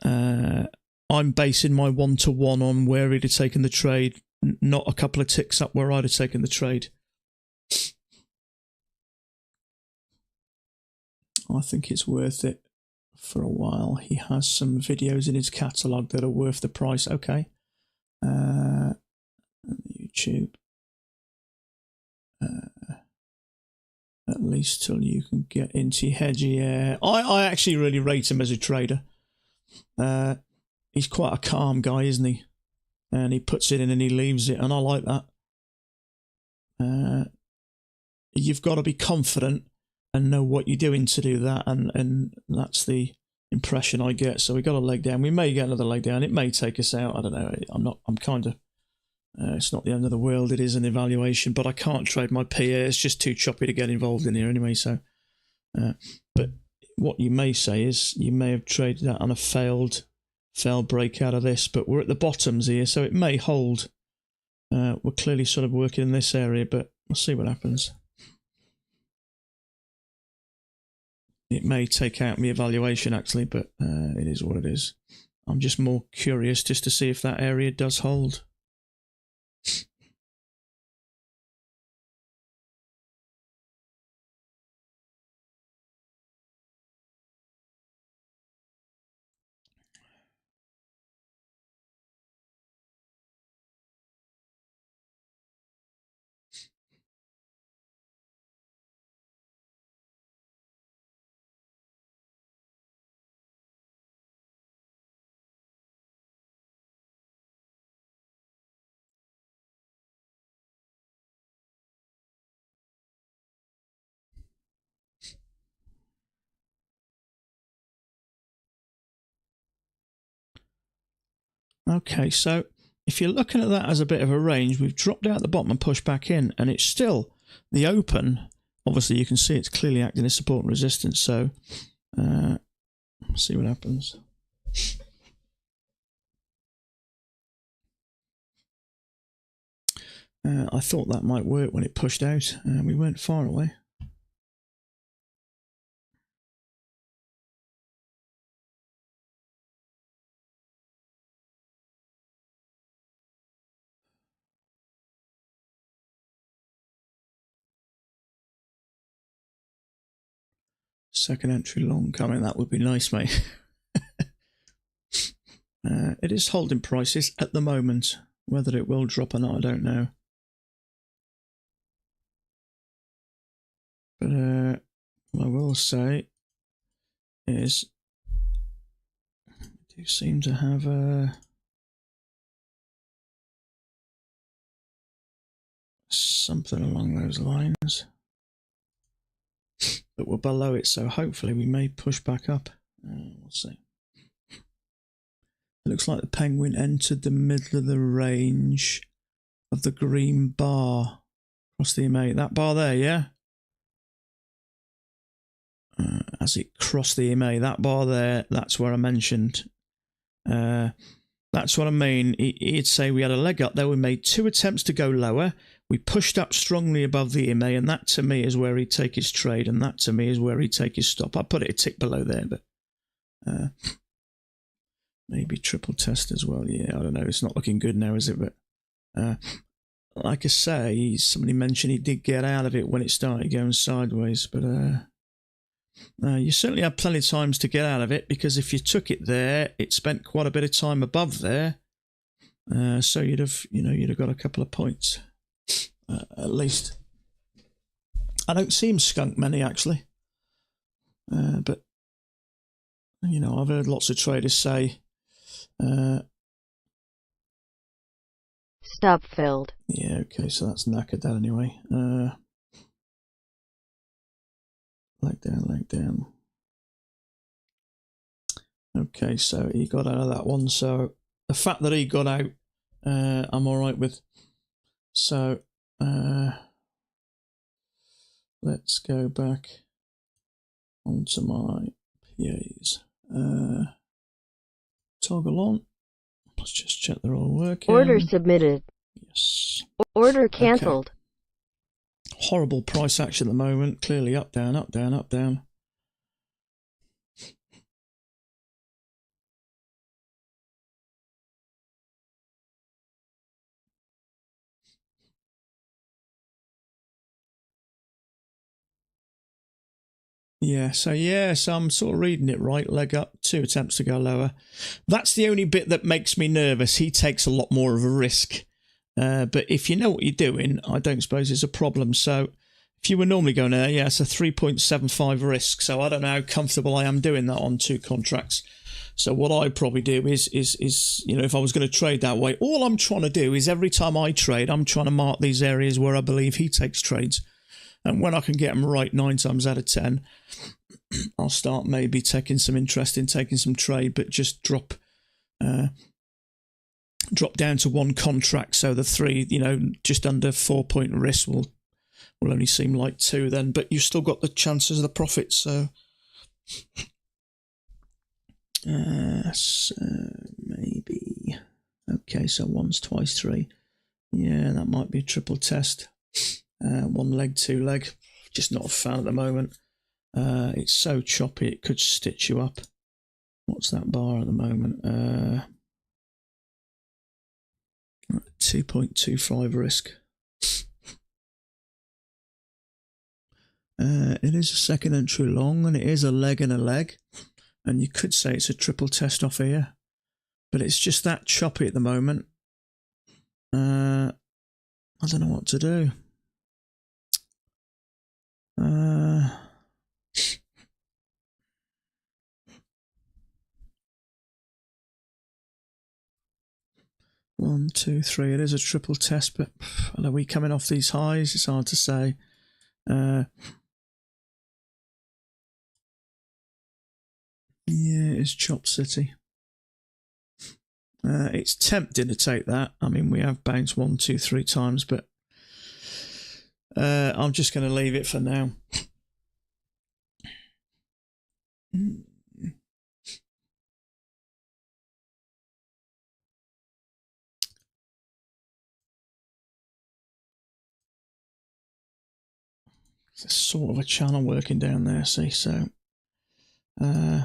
[SPEAKER 1] I'm basing my 1-to-1 on where he'd have taken the trade, not a couple of ticks up where I'd have taken the trade. I think it's worth it for a while. He has some videos in his catalogue that are worth the price. Okay. YouTube. At least till you can get into your head. Yeah, I actually really rate him as a trader. He's quite a calm guy, isn't he? And he puts it in and he leaves it, and I like that. You've got to be confident and know what you're doing to do that, and that's the impression I get. So we got a leg down. We may get another leg down. It may take us out. I don't know. I'm kind of. It's not the end of the world. It is an evaluation, but I can't trade my PA. It's just too choppy to get involved in here anyway. So, but what you may say is you may have traded that on a failed break out of this, but we're at the bottoms here, so it may hold. We're clearly sort of working in this area, but we'll see what happens. It may take out my evaluation actually, but it is what it is. I'm just more curious just to see if that area does hold. Okay, so if you're looking at that as a bit of a range, we've dropped out the bottom and pushed back in, and it's still the open. Obviously, you can see it's clearly acting as support and resistance, so see what happens. I thought that might work when it pushed out. We weren't far away. Second entry long coming. That would be nice, mate. It is holding prices at the moment. Whether it will drop or not, I don't know. But what I will say is we do seem to have something along those lines. But we're below it, so hopefully we may push back up. We'll see. It looks like the penguin entered the middle of the range of the green bar across the EMA. That bar there, yeah? As it crossed the EMA, that bar there, that's where I mentioned. That's what I mean. He'd say we had a leg up there. We made 2 attempts to go lower. We pushed up strongly above the EMA, and that to me is where he'd take his trade, and that to me is where he'd take his stop. I put it a tick below there, but maybe triple test as well. Yeah, I don't know. It's not looking good now, is it? But like I say, somebody mentioned he did get out of it when it started going sideways, but you certainly had plenty of times to get out of it, because if you took it there, it spent quite a bit of time above there, so you'd have got a couple of points at least. I don't see him skunk many actually, but I've heard lots of traders say
[SPEAKER 2] stop filled.
[SPEAKER 1] Yeah, okay, so that's knackered that anyway. Leg down. Okay, so he got out of that one. So the fact that he got out, I'm all right with. So let's go back onto my PAs. Toggle on. Let's just check they're all working.
[SPEAKER 2] Order submitted.
[SPEAKER 1] Yes.
[SPEAKER 2] Order cancelled.
[SPEAKER 1] Okay. Horrible price action at the moment. Clearly up, down, up, down, up, down. Yeah, so I'm sort of reading it right. Leg up, 2 attempts to go lower. That's the only bit that makes me nervous. He takes a lot more of a risk. But if you know what you're doing, I don't suppose it's a problem. So if you were normally going there, yeah, it's a 3.75 risk. So I don't know how comfortable I am doing that on 2 contracts. So what I'd probably do is you know, if I was going to trade that way, all I'm trying to do is every time I trade, I'm trying to mark these areas where I believe he takes trades. And when I can get them right 9 times out of 10, I'll start maybe taking some interest in taking some trade, but just drop down to 1 contract. So the 3, you know, just under 4-point risk will only seem like 2 then, but you've still got the chances of the profits. So, maybe. Okay, so 1's twice 3. Yeah, that might be a triple test. 1 leg, 2 leg. Just not a fan at the moment. It's so choppy it could stitch you up. What's that bar at the moment? 2.25 risk. It is a second entry long, and it is a leg and a leg. And you could say it's a triple test off here. But it's just that choppy at the moment. I don't know what to do. 1, 2, 3. It is a triple test, but are we coming off these highs? It's hard to say. Yeah, it's Chop City. It's tempting to take that. I mean, we have bounced 1, 2, 3 times, but I'm just going to leave it for now. There's sort of a channel working down there, see, so no,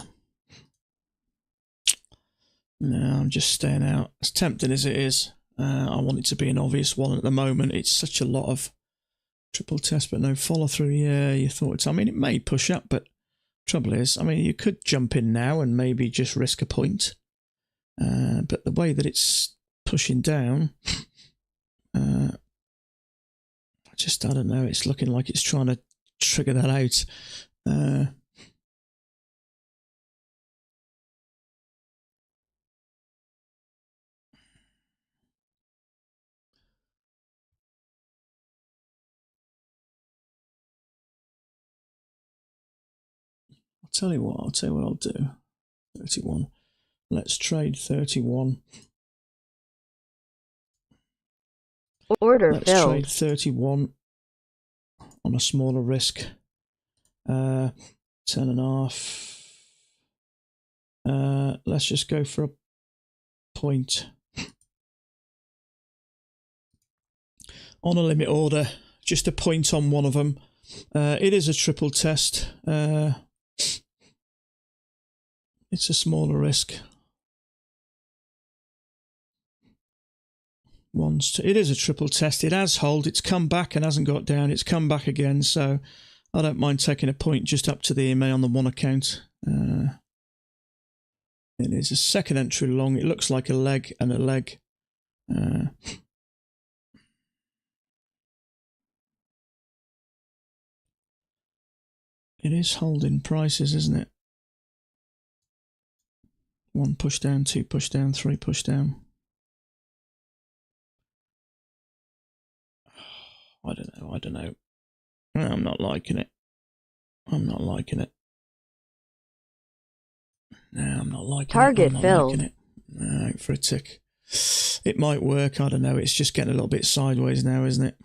[SPEAKER 1] I'm just staying out. As tempting as it is, I want it to be an obvious one at the moment. It's such a lot of triple test but no follow through. Yeah, you thought it's, I mean, it may push up, but trouble is, I mean, you could jump in now and maybe just risk a point, but the way that it's pushing down, I don't know, it's looking like it's trying to trigger that out. I'll tell you what I'll do. 31. Let's trade 31.
[SPEAKER 2] Order
[SPEAKER 1] Let's
[SPEAKER 2] filled.
[SPEAKER 1] trade 31 on a smaller risk. 10.5. Let's just go for a point on a limit order. Just a point on one of them. It is a triple test. It's a smaller risk. It is a triple test. It has held. It's come back and hasn't got down. It's come back again. So I don't mind taking a point just up to the EMA on the 1 account. It is a second entry long. It looks like a leg and a leg. It is holding prices, isn't it? 1 push down, 2 push down, 3 push down. I don't know. I'm not liking it. No, I'm not liking it.
[SPEAKER 2] Target filled.
[SPEAKER 1] Liking it. No, for a tick. It might work, I don't know. It's just getting a little bit sideways now, isn't it?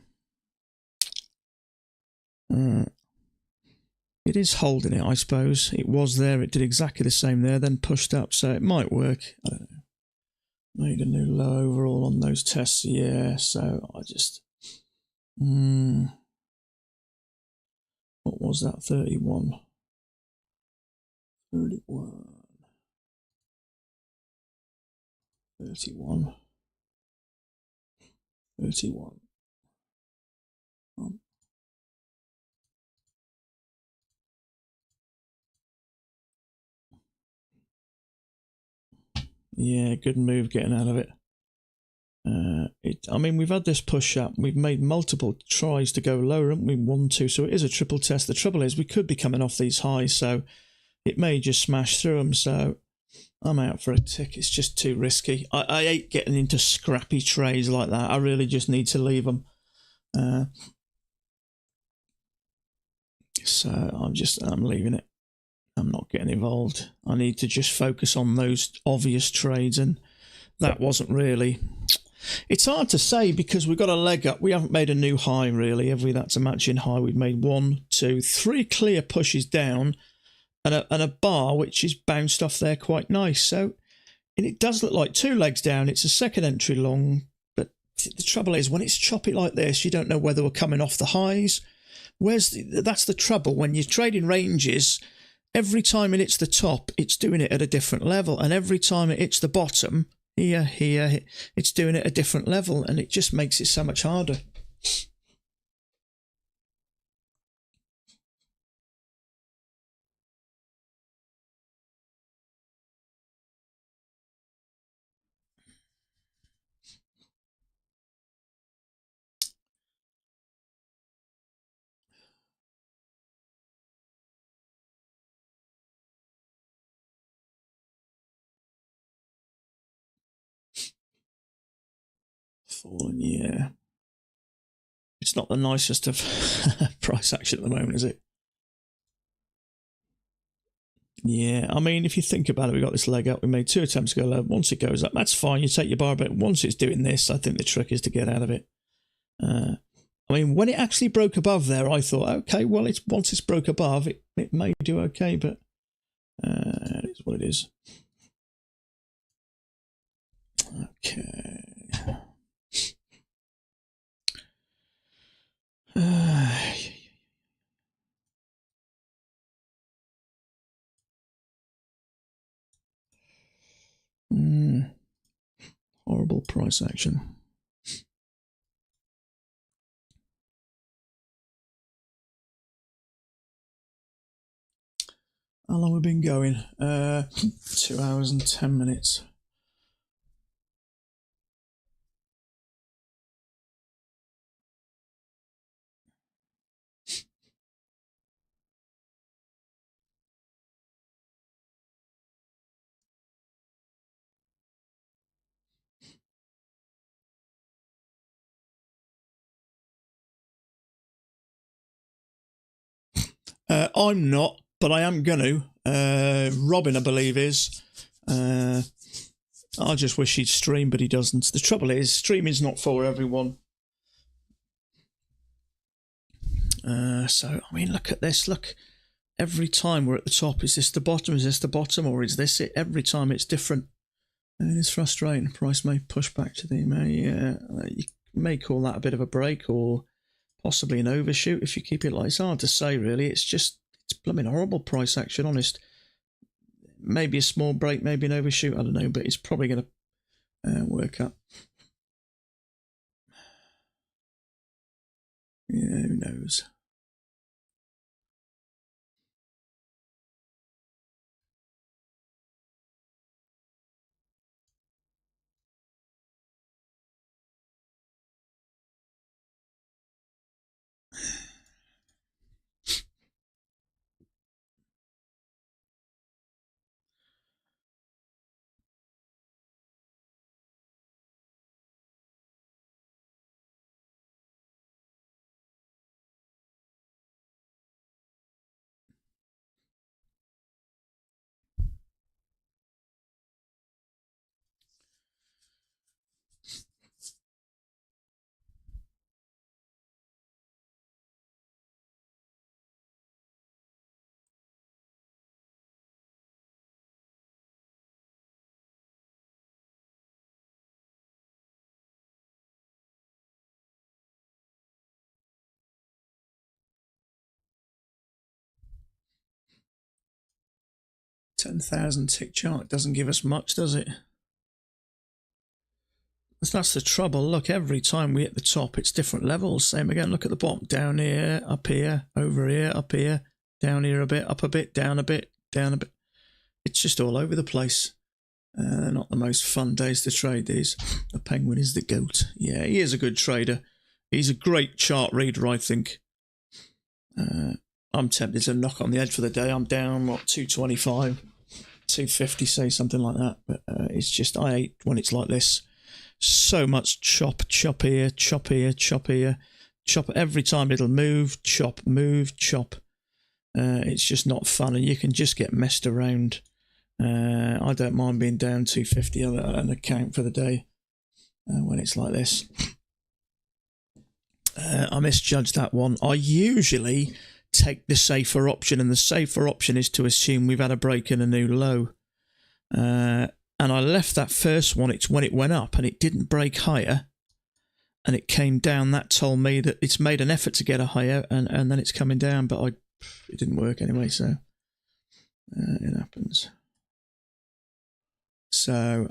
[SPEAKER 1] It is holding it, I suppose. It was there, it did exactly the same there, then pushed up, so it might work. I don't know. Made a new low overall on those tests, yeah. So I just, what was that? 31, 31, 31, 31. Yeah, good move getting out of it. I mean, we've had this push up. We've made multiple tries to go lower, haven't we? 1, 2. So it is a triple test. The trouble is we could be coming off these highs, so it may just smash through them. So I'm out for a tick. It's just too risky. I hate getting into scrappy trades like that. I really just need to leave them. So I'm leaving it. I'm not getting involved. I need to just focus on those obvious trades, and that wasn't really. It's hard to say because we've got a leg up. We haven't made a new high really, have we? That's a matching high. We've made 1, 2, 3 clear pushes down, and a bar which is bounced off there quite nice. So, and it does look like 2 legs down. It's a second entry long, but the trouble is when it's choppy like this, you don't know whether we're coming off the highs. That's the trouble when you're trading ranges. Every time it hits the top, it's doing it at a different level, and every time it hits the bottom, here, it's doing it at a different level, and it just makes it so much harder. Fallen, yeah. It's not the nicest of price action at the moment, is it? Yeah, I mean, if you think about it, we got this leg up. We made 2 attempts to go low. Once it goes up, that's fine. You take your bar, but once it's doing this, I think the trick is to get out of it. I mean, when it actually broke above there, I thought, okay, well, once it's broke above, it may do okay, but it's what it is. Okay. Horrible price action. How long have we been going? 2 hours and 10 minutes. I'm not, but I am going to. Robin, I believe, is. I just wish he'd stream, but he doesn't. The trouble is, streaming's not for everyone. So, I mean, look at this. Look, every time we're at the top, is this the bottom? Is this the bottom? Or is this it? Every time it's different. And it's frustrating. Price may push back to the you may call that a bit of a break or possibly an overshoot if you keep it like. It's hard to say, really. It's blooming horrible price action, honest. Maybe a small break, maybe an overshoot, I don't know, but it's probably going to work up. Yeah, who knows? 10,000 tick chart doesn't give us much, does it? That's the trouble. Look, every time we hit the top, it's different levels. Same again. Look at the bottom. Down here, up here, over here, up here, down here a bit, up a bit, down a bit, down a bit. It's just all over the place. They're not the most fun days to trade these. The Penguin is the GOAT. Yeah, he is a good trader. He's a great chart reader, I think. I'm tempted to knock on the head for the day. I'm down, what, 225, 250, say something like that. But it's just, I hate when it's like this. So much chop here, chop here, chop here, chop. Every time it'll move, chop. It's just not fun, and you can just get messed around. I don't mind being down 250 on an account for the day when it's like this. I misjudged that one. I usually take the safer option, and the safer option is to assume we've had a break in a new low. And I left that first one, it's when it went up and it didn't break higher and it came down. That told me that it's made an effort to get a higher, and then it's coming down, but it didn't work anyway, so it happens. So,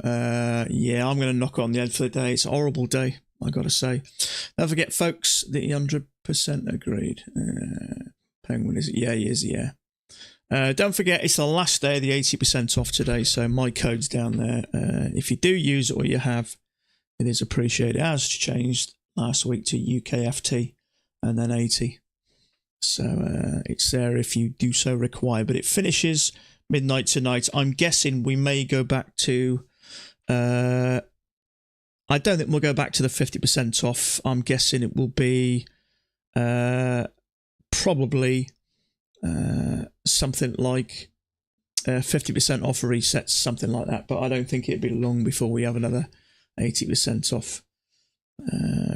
[SPEAKER 1] yeah, I'm going to knock on the head for the day. It's a horrible day, I got to say. Don't forget, folks, the 100% agreed. Penguin is, yeah, he is, yeah. Don't forget, it's the last day of the 80% off today, so my code's down there. If you do use it or you have, it is appreciated. It has changed last week to UKFT and then 80. So it's there if you do so require. But it finishes midnight tonight. I'm guessing we may go back to... I don't think we'll go back to the 50% off. I'm guessing it will be probably... something like 50% off resets, something like that. But I don't think it'd be long before we have another 80% off.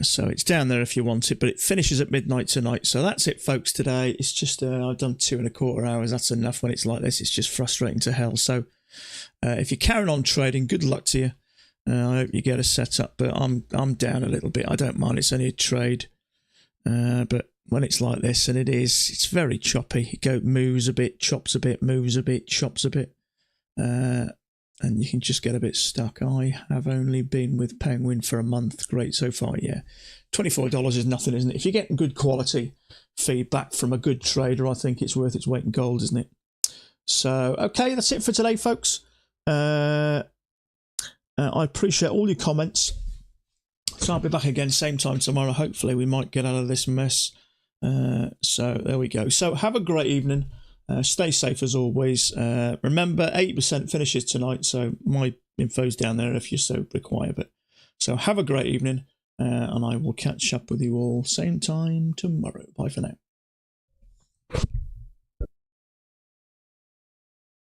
[SPEAKER 1] So it's down there if you want it, but it finishes at midnight tonight. So that's it, folks, today. It's just, I've done 2.25 hours. That's enough when it's like this. It's just frustrating to hell. So if you're carrying on trading, good luck to you. I hope you get a setup, but I'm down a little bit. I don't mind. It's only a trade. But when it's like this, and it's very choppy. It moves a bit, chops a bit, moves a bit, chops a bit. And you can just get a bit stuck. I have only been with Penguin for a month. Great so far, yeah. $24 is nothing, isn't it? If you're getting good quality feedback from a good trader, I think it's worth its weight in gold, isn't it? So, okay, that's it for today, folks. I appreciate all your comments. So I'll be back again same time tomorrow. Hopefully we might get out of this mess. So there we go. So have a great evening. Stay safe as always. Remember, 80% finishes tonight, so my info's down there if you so require. But so have a great evening, and I will catch up with you all same time tomorrow. Bye for now.